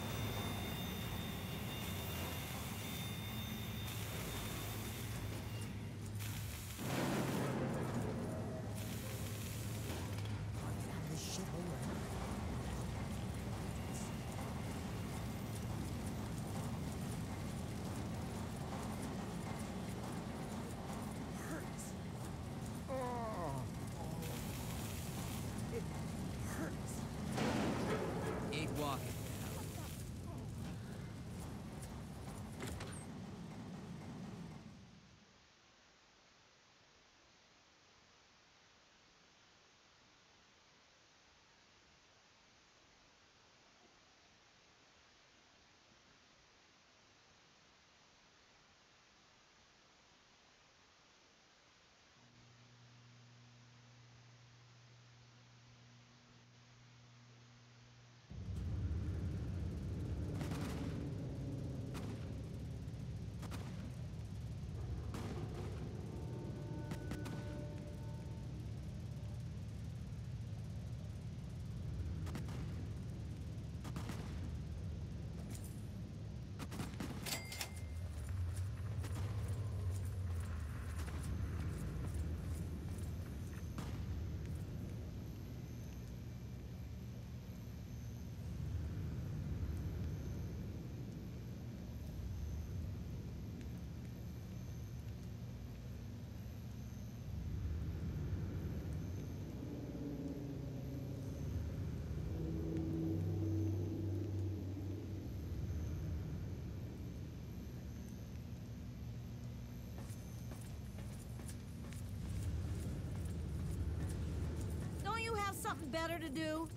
have something better to do?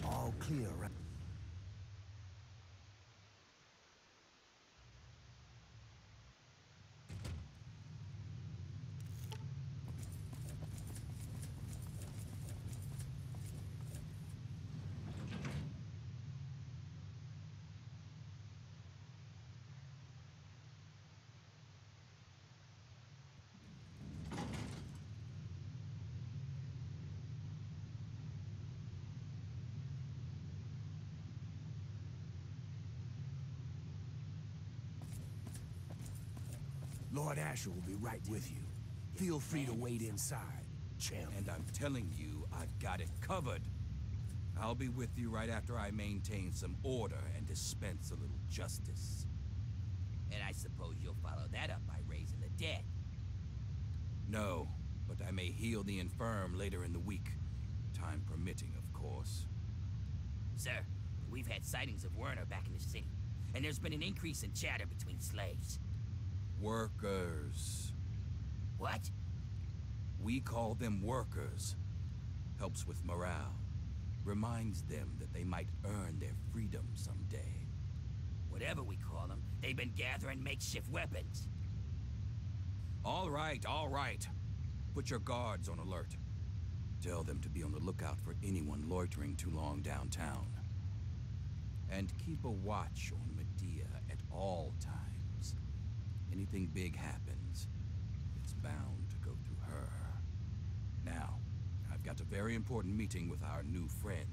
All clear, right? Lord Asher will be right with you. Feel free to wait inside, champ. And I'm telling you, I've got it covered. I'll be with you right after I maintain some order and dispense a little justice. And I suppose you'll follow that up by raising the dead. No, but I may heal the infirm later in the week. Time permitting, of course. Sir, we've had sightings of Werner back in the city, and there's been an increase in chatter between slaves. Workers. What? We call them workers. Helps with morale. Reminds them that they might earn their freedom someday. Whatever we call them, they've been gathering makeshift weapons. All right, all right. Put your guards on alert. Tell them to be on the lookout for anyone loitering too long downtown. And keep a watch on Medea at all times. Anything big happens, it's bound to go through her. Now, I've got a very important meeting with our new friend.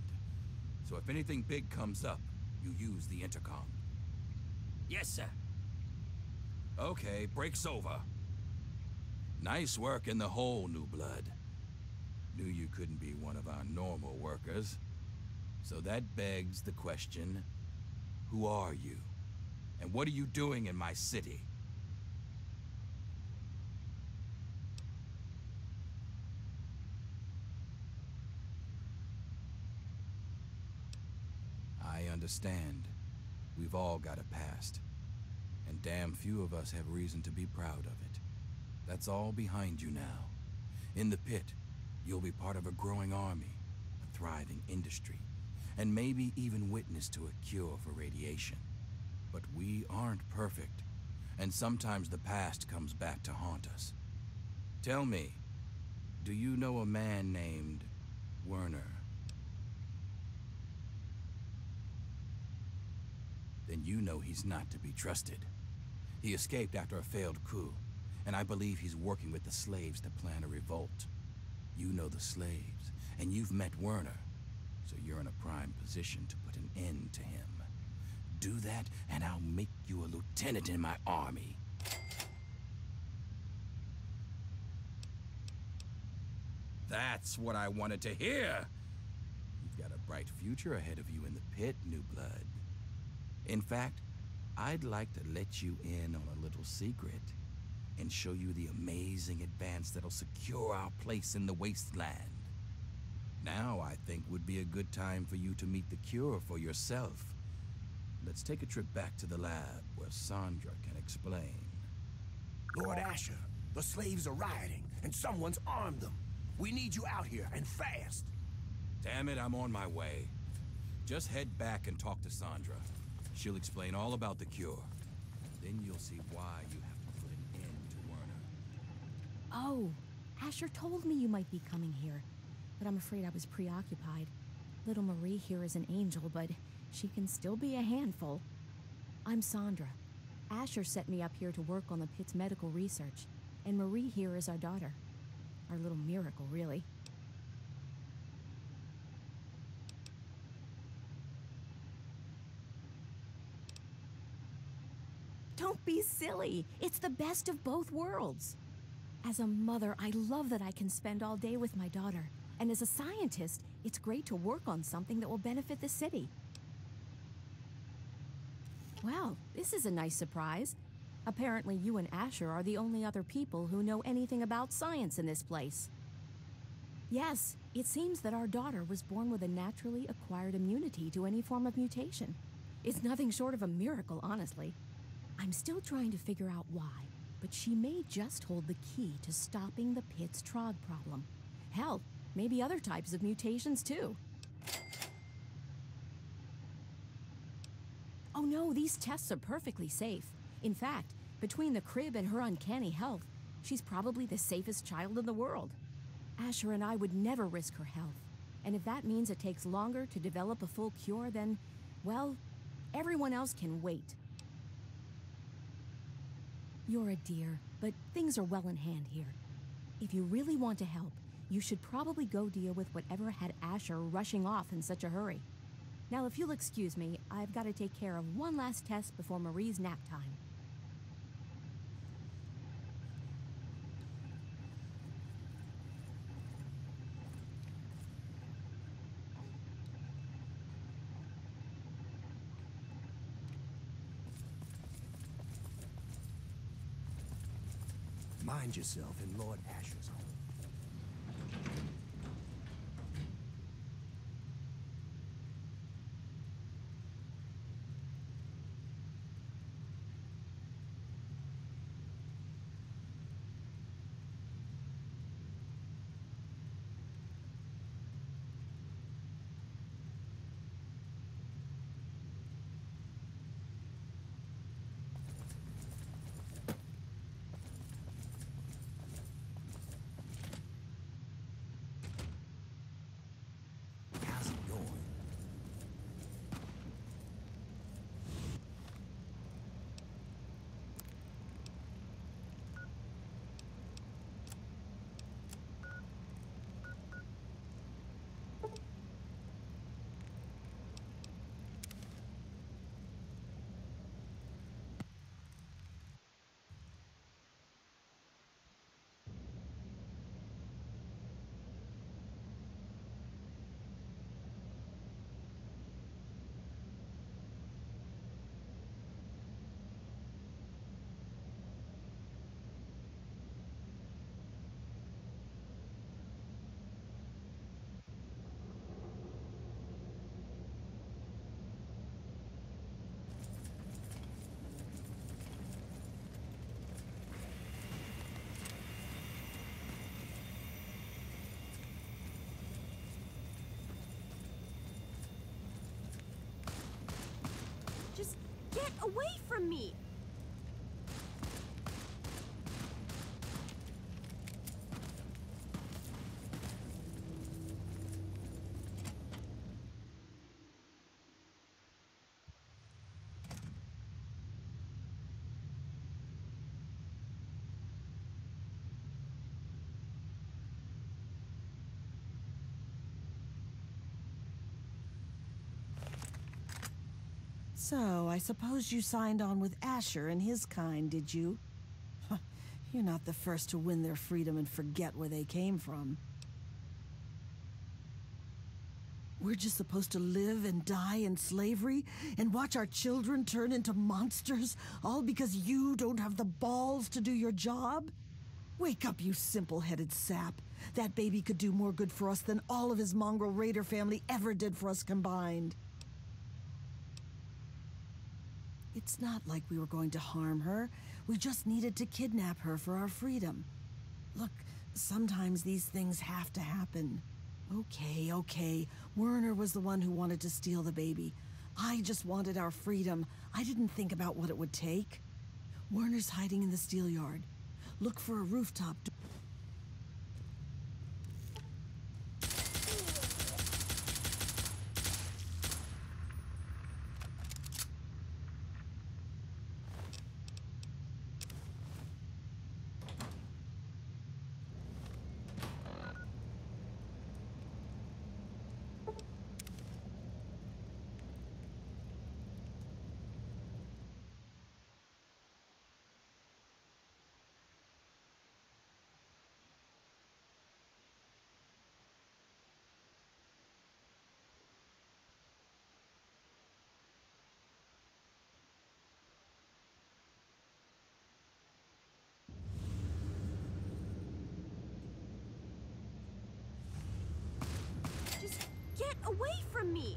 So if anything big comes up, you use the intercom. Yes, sir. Okay, break's over. Nice work in the hole, New Blood. Knew you couldn't be one of our normal workers. So that begs the question, who are you? And what are you doing in my city? I understand. We've all got a past. And damn few of us have reason to be proud of it. That's all behind you now. In the pit, you'll be part of a growing army, a thriving industry, and maybe even witness to a cure for radiation. But we aren't perfect, and sometimes the past comes back to haunt us. Tell me, do you know a man named Werner? Then you know he's not to be trusted. He escaped after a failed coup, and I believe he's working with the slaves to plan a revolt. You know the slaves, and you've met Werner, so you're in a prime position to put an end to him. Do that, and I'll make you a lieutenant in my army. That's what I wanted to hear! You've got a bright future ahead of you in the pit, New Blood. In fact, I'd like to let you in on a little secret and show you the amazing advance that'll secure our place in the wasteland. Now, I think would be a good time for you to meet the cure for yourself. Let's take a trip back to the lab where Sandra can explain. Lord Asher, the slaves are rioting, and someone's armed them. We need you out here, and fast. Damn it, I'm on my way. Just head back and talk to Sandra. She'll explain all about the cure. Then you'll see why you have to put an end to Werner. Oh, Asher told me you might be coming here, but I'm afraid I was preoccupied. Little Marie here is an angel, but she can still be a handful. I'm Sandra. Asher set me up here to work on the pit's medical research, and Marie here is our daughter. Our little miracle, really. Don't Don't be silly. It's the best of both worlds. As a mother, I love that I can spend all day with my daughter. And as a scientist, it's great to work on something that will benefit the city. Well, this is a nice surprise. Apparently you and Asher are the only other people who know anything about science in this place. Yes, it seems that our daughter was born with a naturally acquired immunity to any form of mutation. It's nothing short of a miracle, honestly. I'm still trying to figure out why, but she may just hold the key to stopping the Pitt's Trog problem. Hell, maybe other types of mutations too. Oh no, these tests are perfectly safe. In fact, between the crib and her uncanny health, she's probably the safest child in the world. Asher and I would never risk her health. And if that means it takes longer to develop a full cure, then, well, everyone else can wait. You're a dear, but things are well in hand here. If you really want to help, you should probably go deal with whatever had Asher rushing off in such a hurry. Now, if you'll excuse me, I've got to take care of one last test before Marie's nap time. Mind yourself in Lord Asher's home. How's it going? Just get away from me! So, I suppose you signed on with Asher and his kind, did you? You're not the first to win their freedom and forget where they came from. We're just supposed to live and die in slavery and watch our children turn into monsters, all because you don't have the balls to do your job? Wake up, you simple-headed sap. That baby could do more good for us than all of his mongrel raider family ever did for us combined. It's not like we were going to harm her. We just needed to kidnap her for our freedom. Look, sometimes these things have to happen. Okay. Werner was the one who wanted to steal the baby. I just wanted our freedom. I didn't think about what it would take. Werner's hiding in the steel yard. Look for a rooftop door. away from me!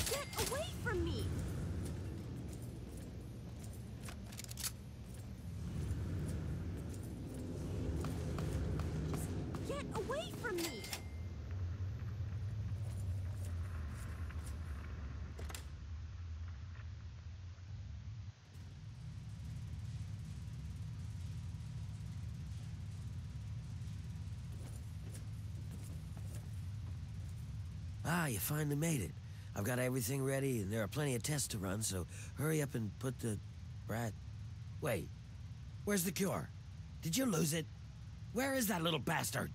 Get away from me! Just get away from me! Ah, you finally made it. I've got everything ready, and there are plenty of tests to run, so hurry up and put the... Wait. Where's the cure? Did you lose it? Where is that little bastard?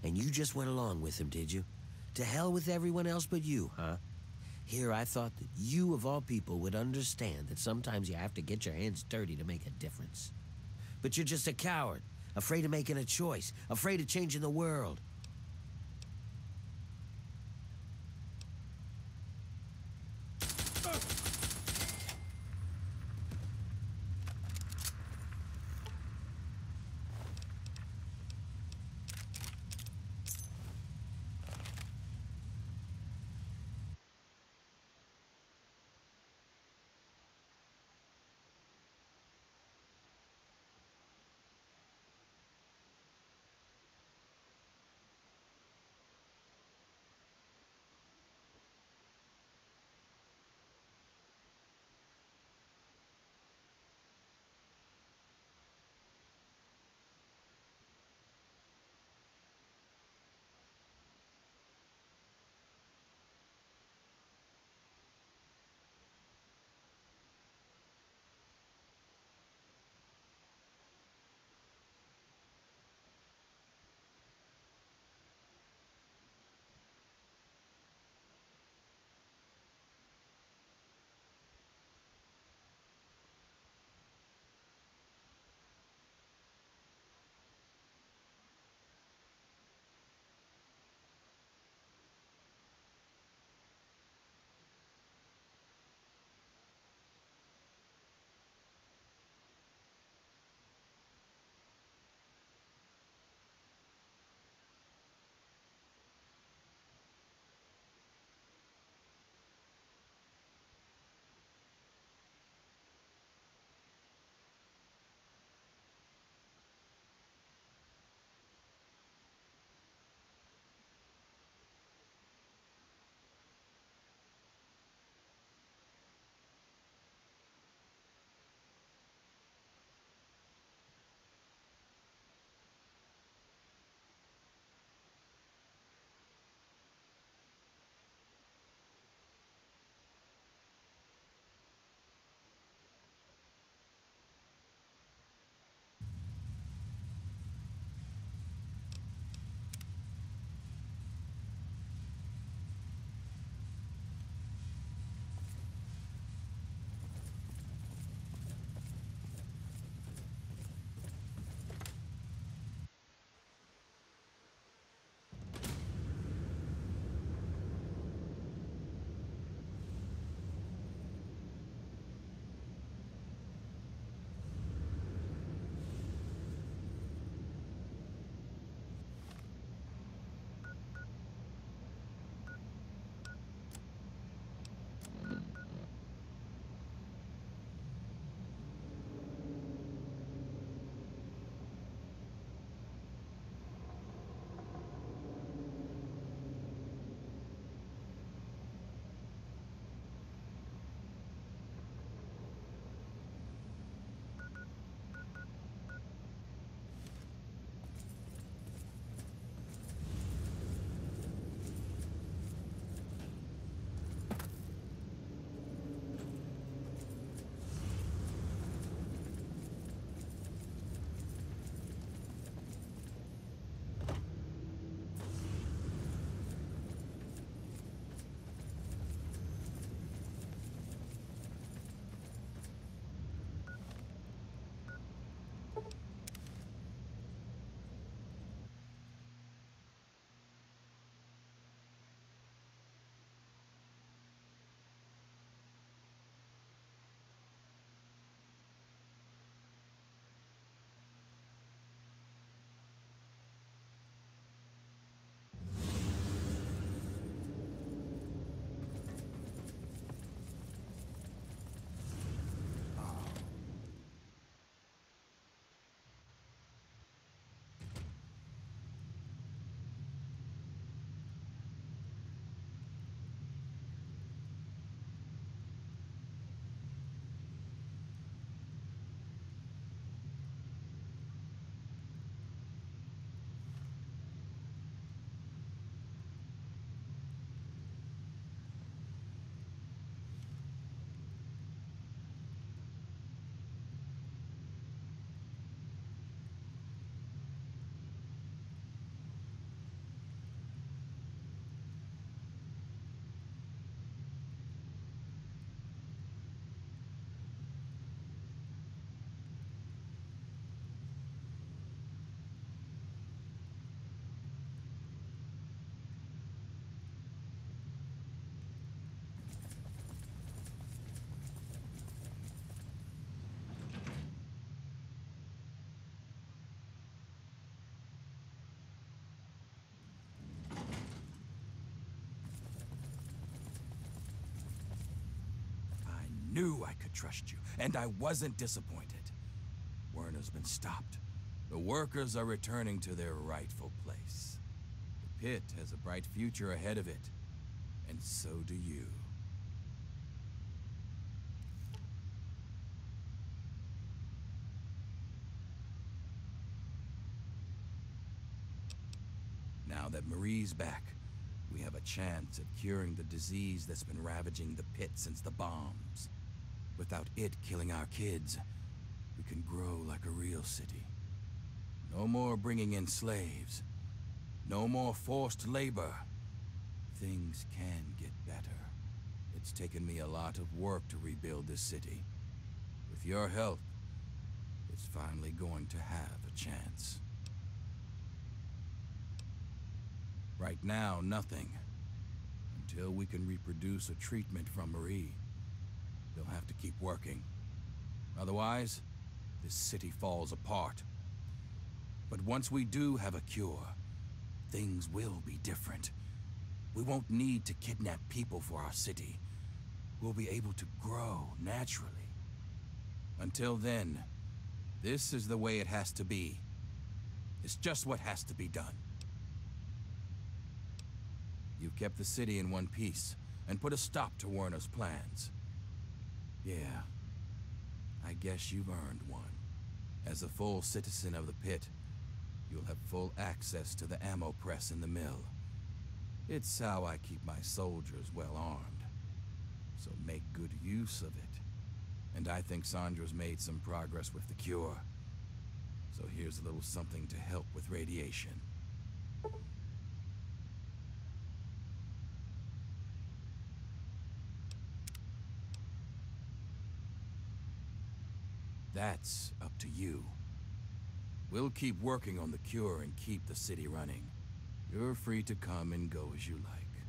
And you just went along with him, did you? To hell with everyone else but you, huh? Here, I thought that you, of all people, would understand that sometimes you have to get your hands dirty to make a difference. But you're just a coward, afraid of making a choice, afraid of changing the world. knew I could trust you, and I wasn't disappointed. Werner's been stopped. The workers are returning to their rightful place. The Pit has a bright future ahead of it, and so do you. Now that Marie's back, we have a chance at curing the disease that's been ravaging the Pit since the bombs. Without it killing our kids, we can grow like a real city. No more bringing in slaves. No more forced labor. Things can get better. It's taken me a lot of work to rebuild this city. With your help, it's finally going to have a chance. Right now, nothing. Until we can reproduce a treatment from Marie, they'll have to keep working. Otherwise, this city falls apart. But once we do have a cure, things will be different. We won't need to kidnap people for our city. We'll be able to grow naturally. Until then, this is the way it has to be. It's just what has to be done. You've kept the city in one piece and put a stop to Werner's plans. Yeah, I guess you've earned one. As a full citizen of the Pit, you'll have full access to the ammo press in the mill. It's how I keep my soldiers well armed. So make good use of it. And I think Sandra's made some progress with the cure. So here's a little something to help with radiation. That's up to you. We'll keep working on the cure and keep the city running. You're free to come and go as you like.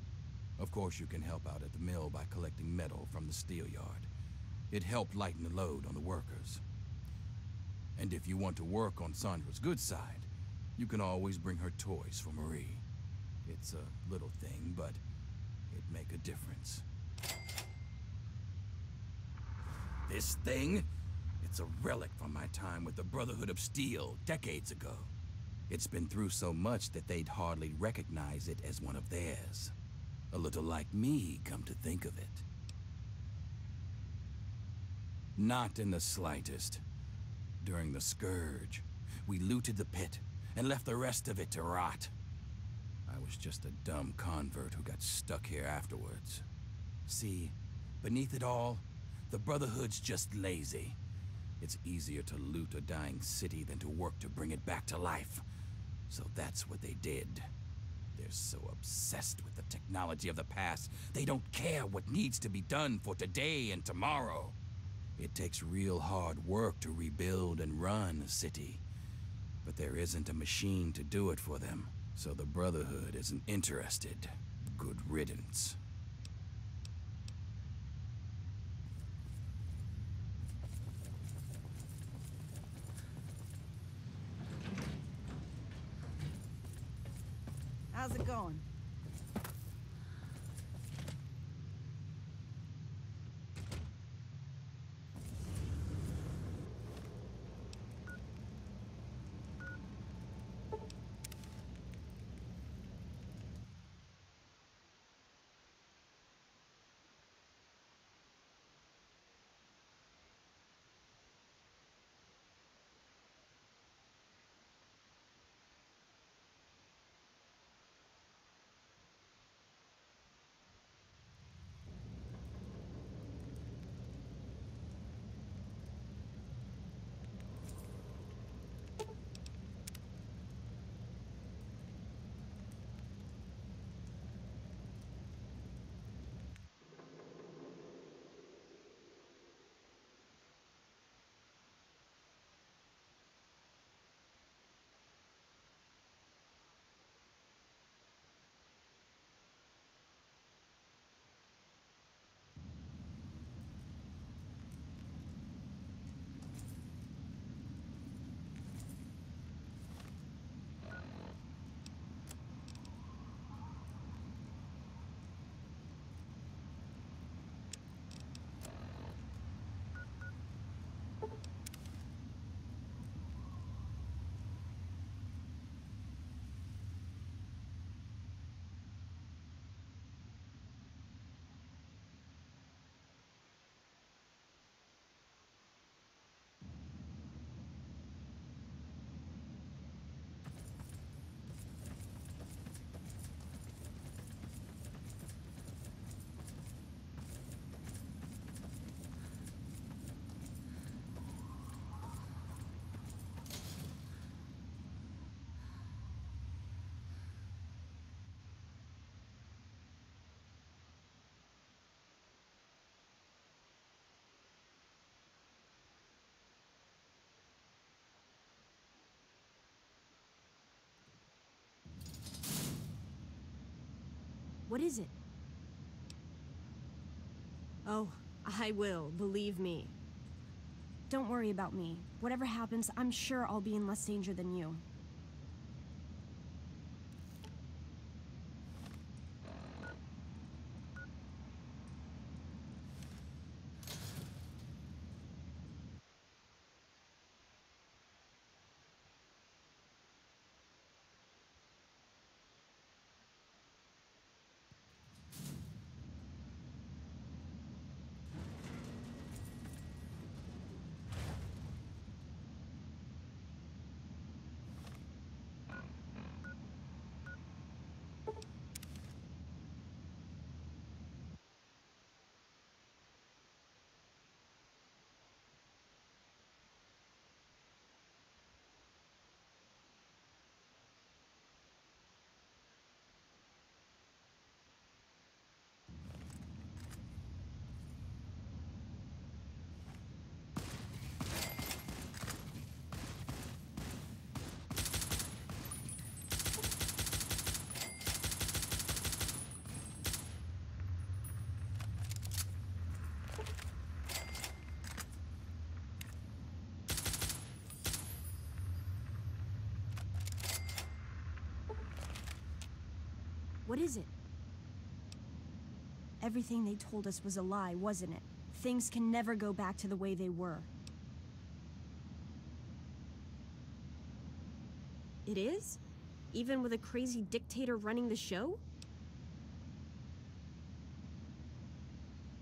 Of course, you can help out at the mill by collecting metal from the steel yard. It helped lighten the load on the workers. And if you want to work on Sandra's good side, you can always bring her toys for Marie. It's a little thing, but it'd make a difference. This thing? It's a relic from my time with the Brotherhood of Steel decades ago. It's been through so much that they'd hardly recognize it as one of theirs. A little like me, come to think of it. Not in the slightest. During the Scourge, we looted the Pit and left the rest of it to rot. I was just a dumb convert who got stuck here afterwards. See, beneath it all, the Brotherhood's just lazy. It's easier to loot a dying city than to work to bring it back to life. So that's what they did. They're so obsessed with the technology of the past, they don't care what needs to be done for today and tomorrow. It takes real hard work to rebuild and run a city. But there isn't a machine to do it for them, so the Brotherhood isn't interested. Good riddance. How's it going? What is it? Oh, I will, believe me. Don't worry about me. Whatever happens, I'm sure I'll be in less danger than you. What is it? Everything they told us was a lie, wasn't it? Things can never go back to the way they were. It is? Even with a crazy dictator running the show?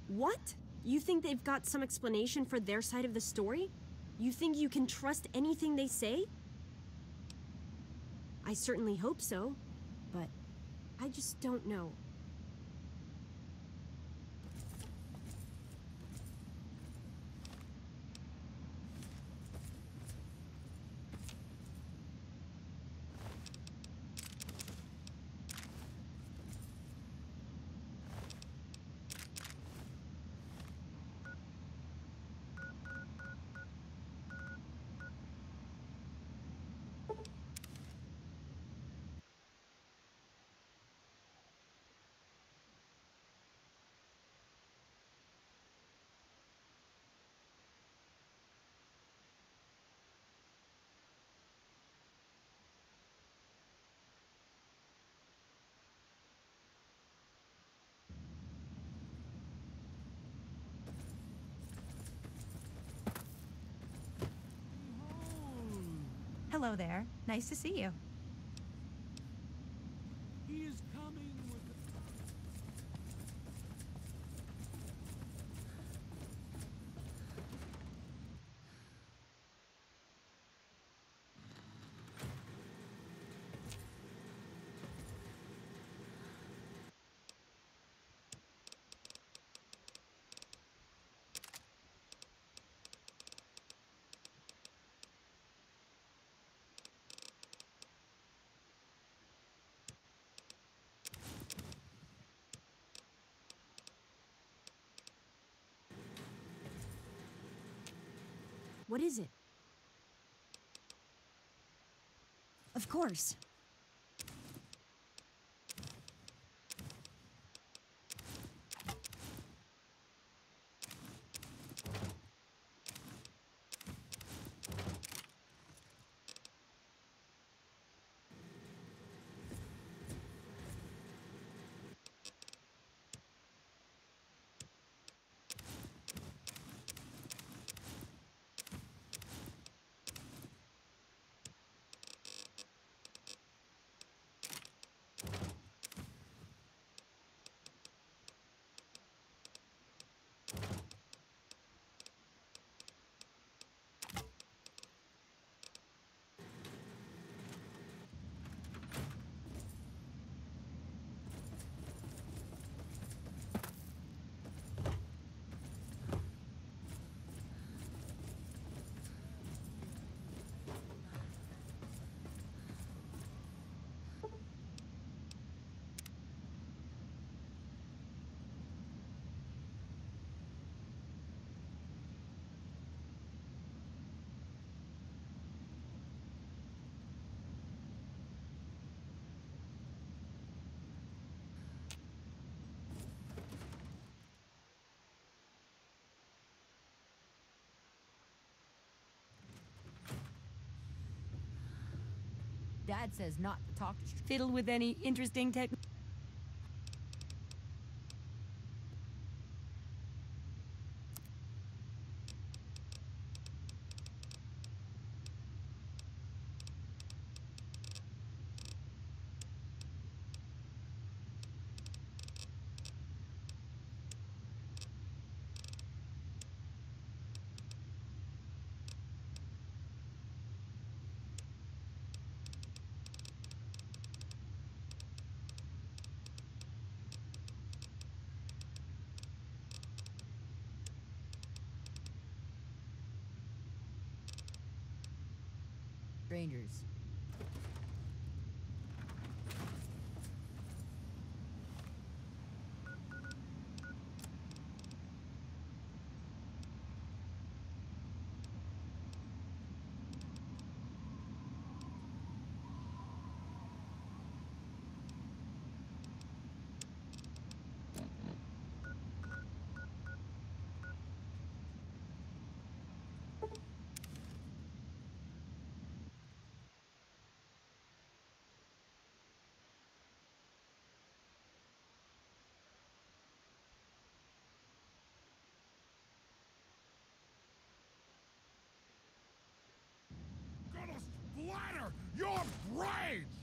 What? You think they've got some explanation for their side of the story? You think you can trust anything they say? I certainly hope so, but I just don't know. Hello there. Nice to see you. He is coming with the... What is it? Of course. Dad says not to talk to fiddle with any interesting tech. Strangers. Gonna splatter your brains!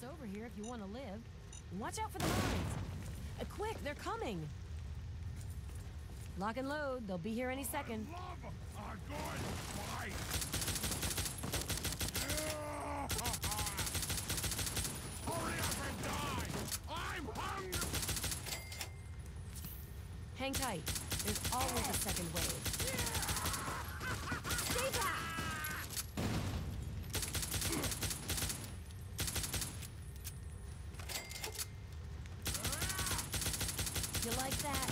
cross over here if you want to live. And watch out for the mines. Quick, they're coming. Lock and load. They'll be here any second. I love a good fight. Hurry up and die! I'm hungry! Hang tight. There's always a second wave. Stay back! You like that?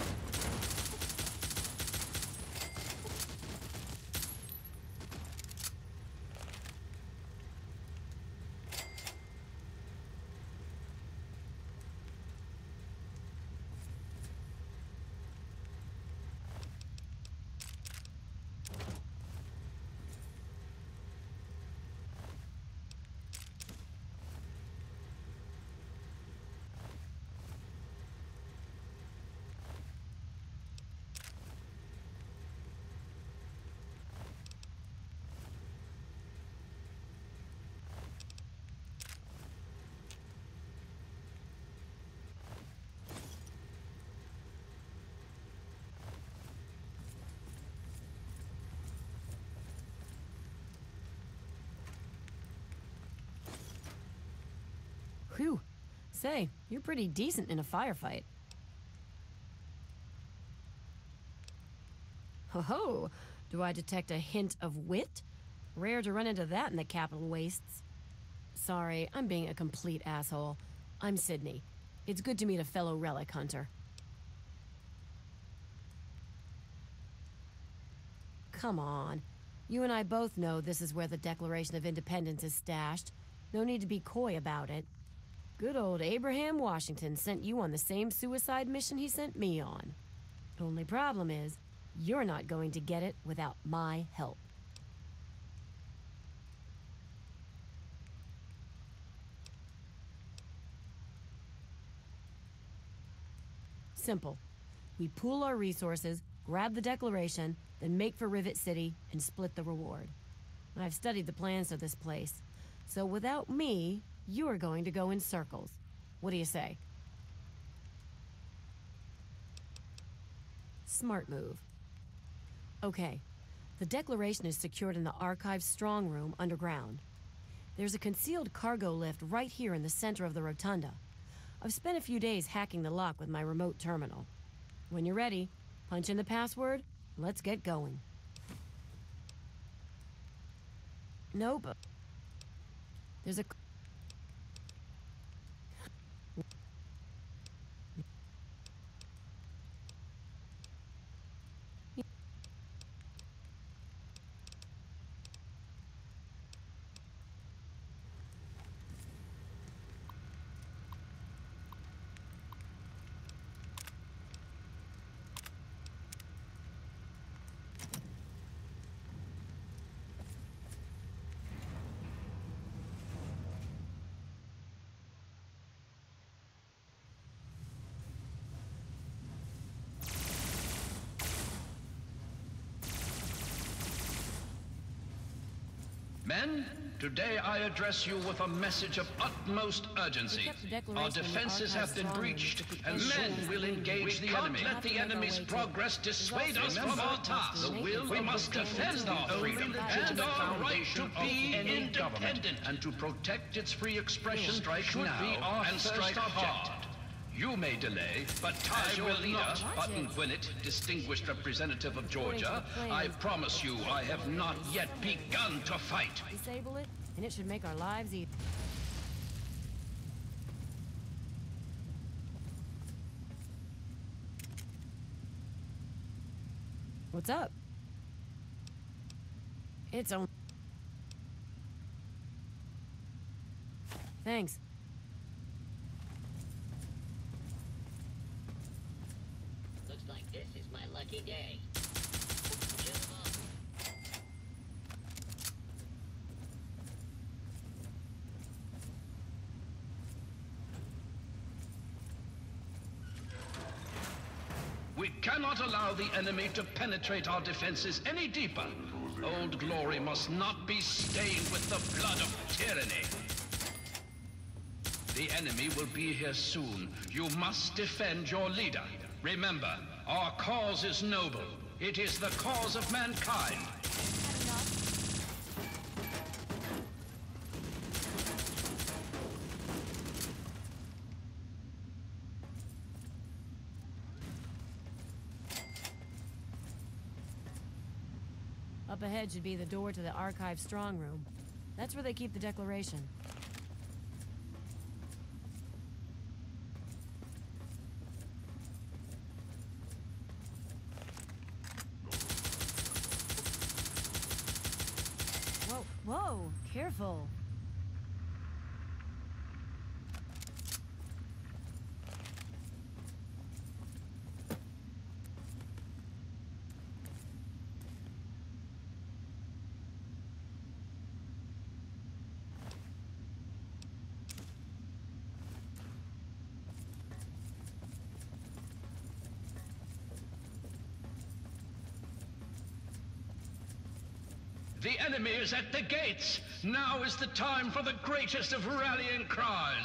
Whew. Say, you're pretty decent in a firefight. Ho-ho! Do I detect a hint of wit? Rare to run into that in the capital wastes. Sorry, I'm being a complete asshole. I'm Sydney. It's good to meet a fellow relic hunter. Come on. You and I both know this is where the Declaration of Independence is stashed. No need to be coy about it. Good old Abraham Washington sent you on the same suicide mission he sent me on. Only problem is, you're not going to get it without my help. Simple. We pool our resources, grab the Declaration, then make for Rivet City and split the reward. I've studied the plans of this place, so without me, you're going to go in circles. What do you say? Smart move. Okay, the Declaration is secured in the Archive's strong room underground. There's a concealed cargo lift right here in the center of the rotunda. I've spent a few days hacking the lock with my remote terminal. When you're ready, punch in the password, let's get going. Nope. There's a... Men, today I address you with a message of utmost urgency. Our defenses have been breached, and men will engage the enemy. Let the enemy's progress dissuade us from our task. We must defend our freedom and our right to be independent. And to protect its free expression should be our first objective. You may delay, but as your leader, Button Gwinnett, distinguished representative of Georgia, I promise you I have not yet begun to fight. Disable it, and it should make our lives easier. What's up? It's on. Thanks. Looks like this is my lucky day. We cannot allow the enemy to penetrate our defenses any deeper. Old Glory must not be stained with the blood of tyranny. The enemy will be here soon. You must defend your leader. Remember, our cause is noble. It is the cause of mankind. Up ahead should be the door to the Archive strong room. That's where they keep the Declaration. Whoa, whoa, careful. The enemy is at the gates. Now is the time for the greatest of rallying cries.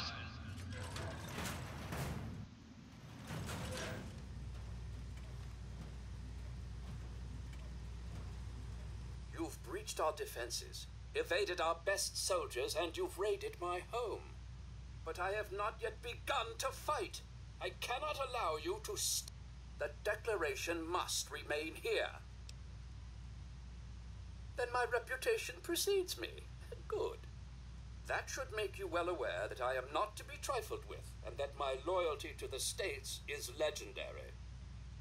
You've breached our defenses, evaded our best soldiers, and you've raided my home. But I have not yet begun to fight. I cannot allow you to The Declaration must remain here. Then my reputation precedes me. Good. That should make you well aware that I am not to be trifled with, and that my loyalty to the States is legendary.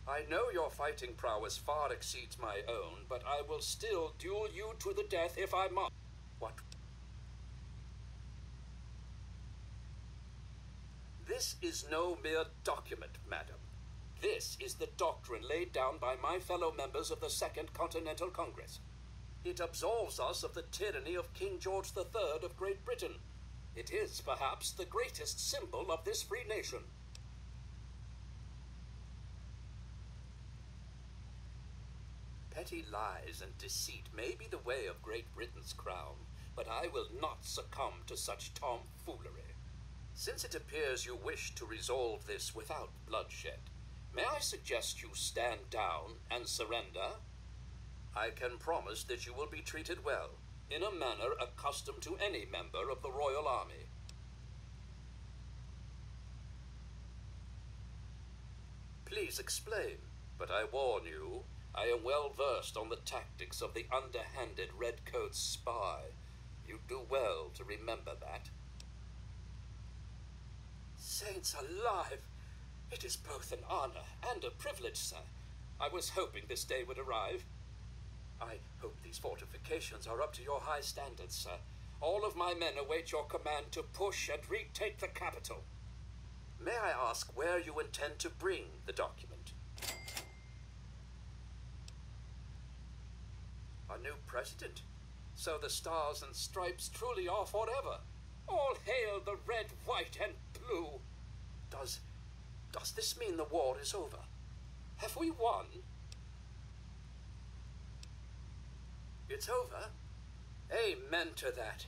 I know your fighting prowess far exceeds my own, but I will still duel you to the death if I must. What? This is no mere document, madam. This is the doctrine laid down by my fellow members of the Second Continental Congress. It absolves us of the tyranny of King George III of Great Britain. It is, perhaps, the greatest symbol of this free nation. Petty lies and deceit may be the way of Great Britain's crown, but I will not succumb to such tomfoolery. Since it appears you wish to resolve this without bloodshed, may I suggest you stand down and surrender? I can promise that you will be treated well, in a manner accustomed to any member of the Royal Army. Please explain, but I warn you, I am well versed on the tactics of the underhanded Redcoat spy. You do well to remember that. Saints alive! It is both an honor and a privilege, sir. I was hoping this day would arrive. I hope these fortifications are up to your high standards, sir. All of my men await your command to push and retake the capital. May I ask where you intend to bring the document? A new president? So the stars and stripes truly are forever. All hail the red, white, and blue. Does this mean the war is over? Have we won? It's over? Amen to that.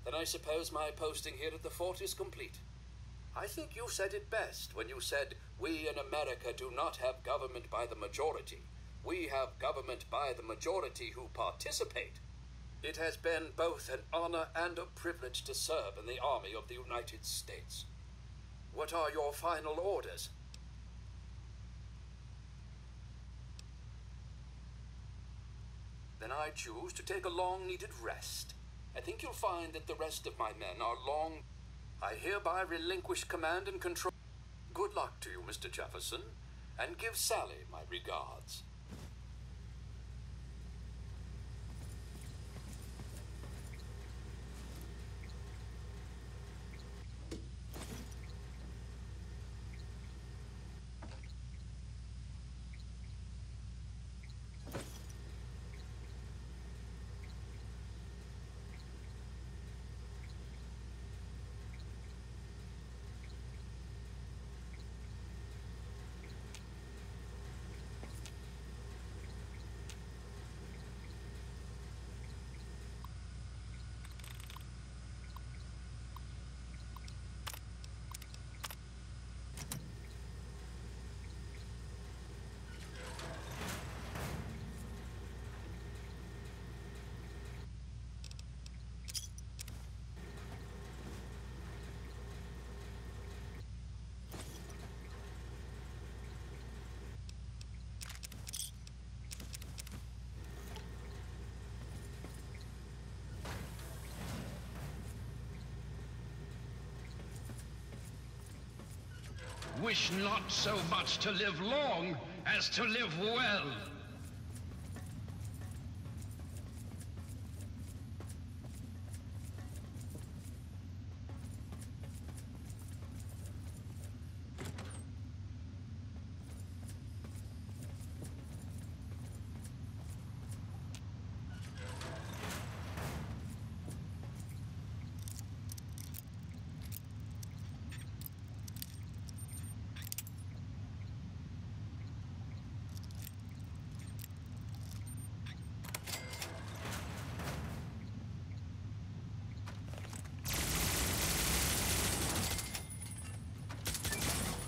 Then I suppose my posting here at the fort is complete. I think you said it best when you said, we in America do not have government by the majority. We have government by the majority who participate. It has been both an honor and a privilege to serve in the Army of the United States. What are your final orders? Then I choose to take a long-needed rest. I think you'll find that the rest of my men are long... I hereby relinquish command and control. Good luck to you, Mr. Jefferson, and give Sally my regards. wish not so much to live long as to live well.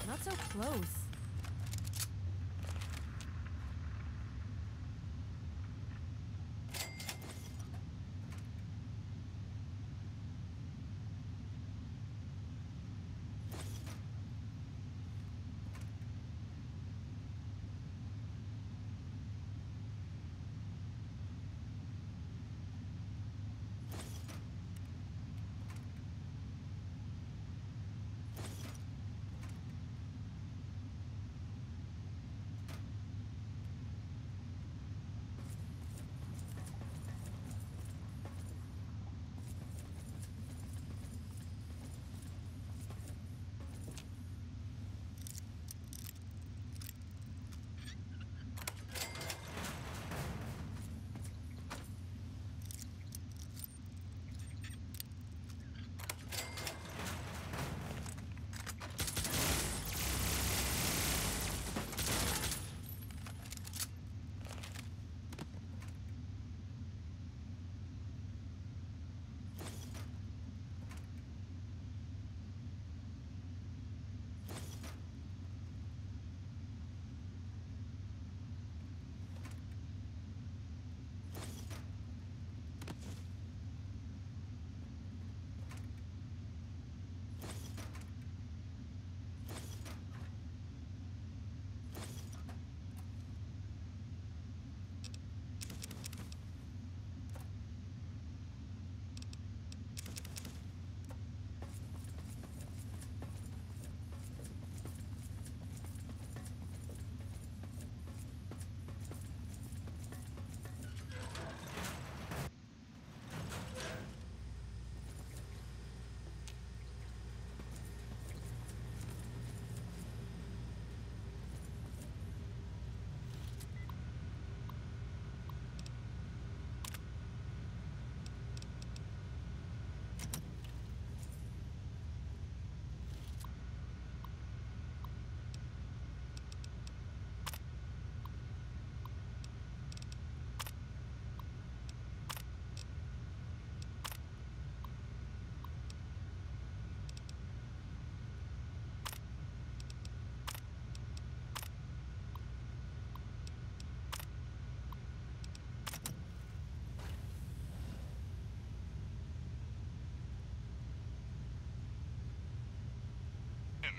Not so close.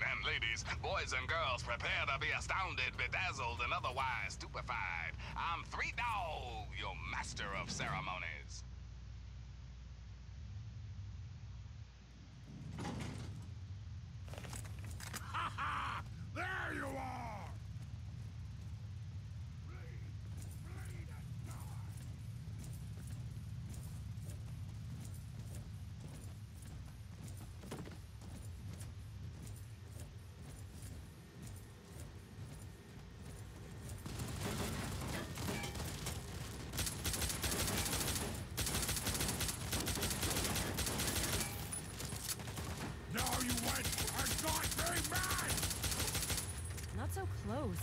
And ladies, boys and girls, prepare to be astounded, bedazzled, and otherwise stupefied. I'm Three Dog, your master of ceremonies. Ha ha! There you are! Not so close.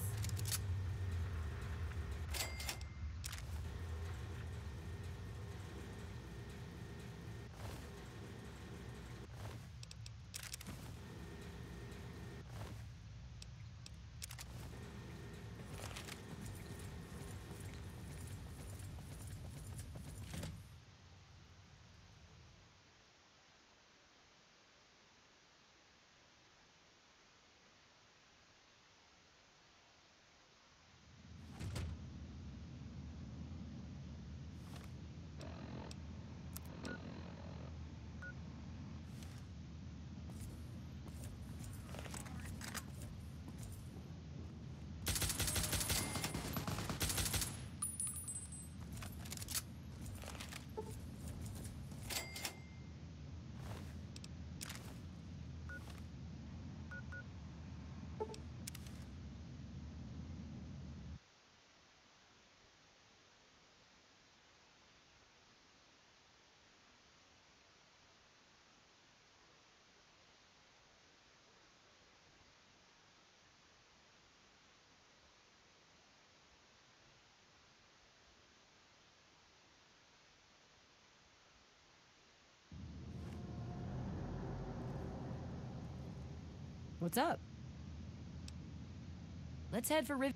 What's up? Let's head for Riv.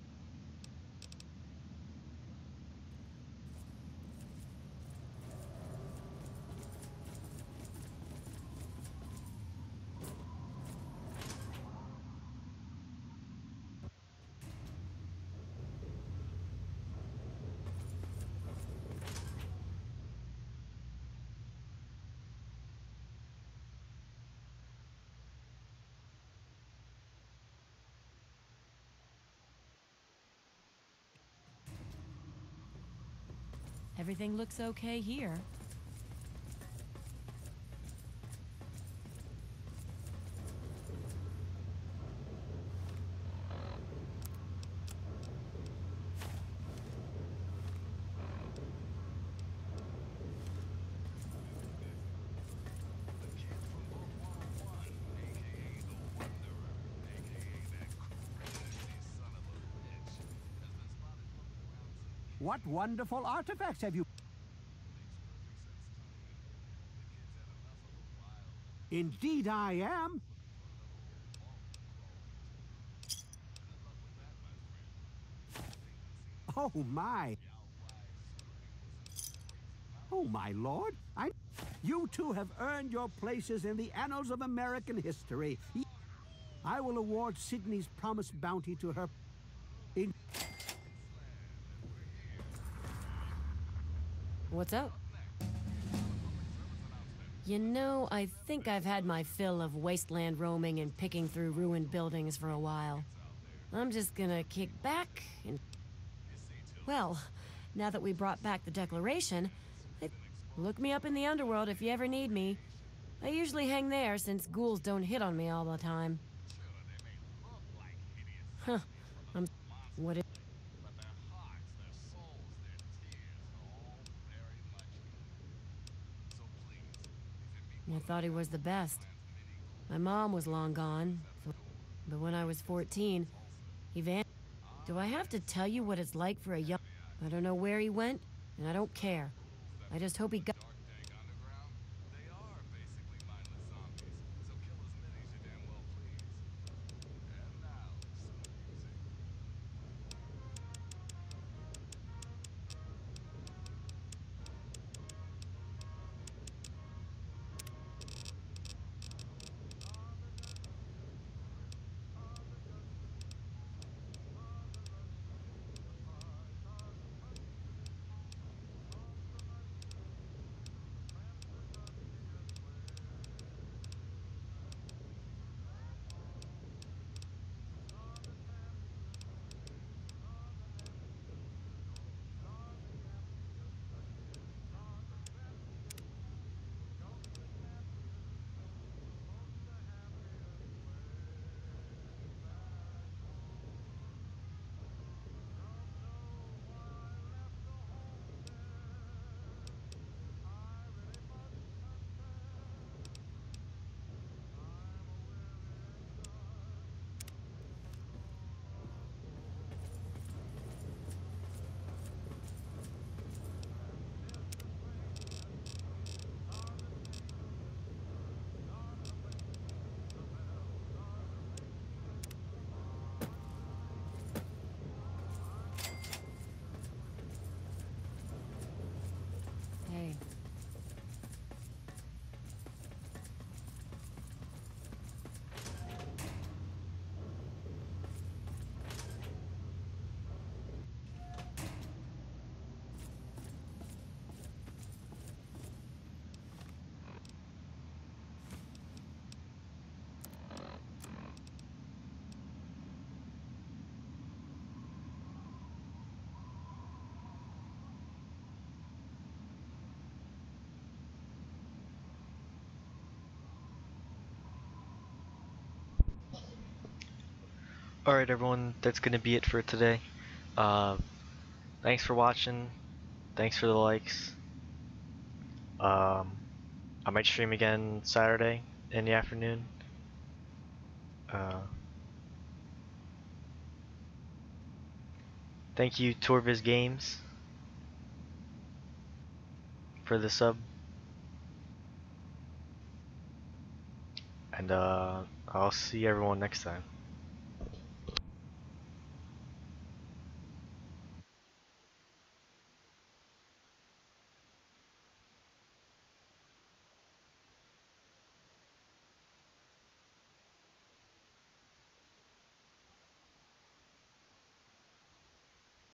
Everything looks okay here. What wonderful artifacts have you... Indeed I am. Oh my. Oh my lord. You two have earned your places in the annals of American history. I will award Sydney's promised bounty to her in... What's up? You know, I think I've had my fill of wasteland roaming and picking through ruined buildings for a while. I'm just gonna kick back and... Well, now that we brought back the Declaration, look me up in the underworld if you ever need me. I usually hang there since ghouls don't hit on me all the time. Huh. What is... I thought he was the best. My mom was long gone, but when I was 14, he vanished. Do I have to tell you what it's like for a young... I don't know where he went, and I don't care. I just hope he got... Hey. Alright everyone, that's gonna be it for today. Thanks for watching. Thanks for the likes. I might stream again Saturday in the afternoon. Thank you Torviz Games for the sub. and I'll see everyone next time.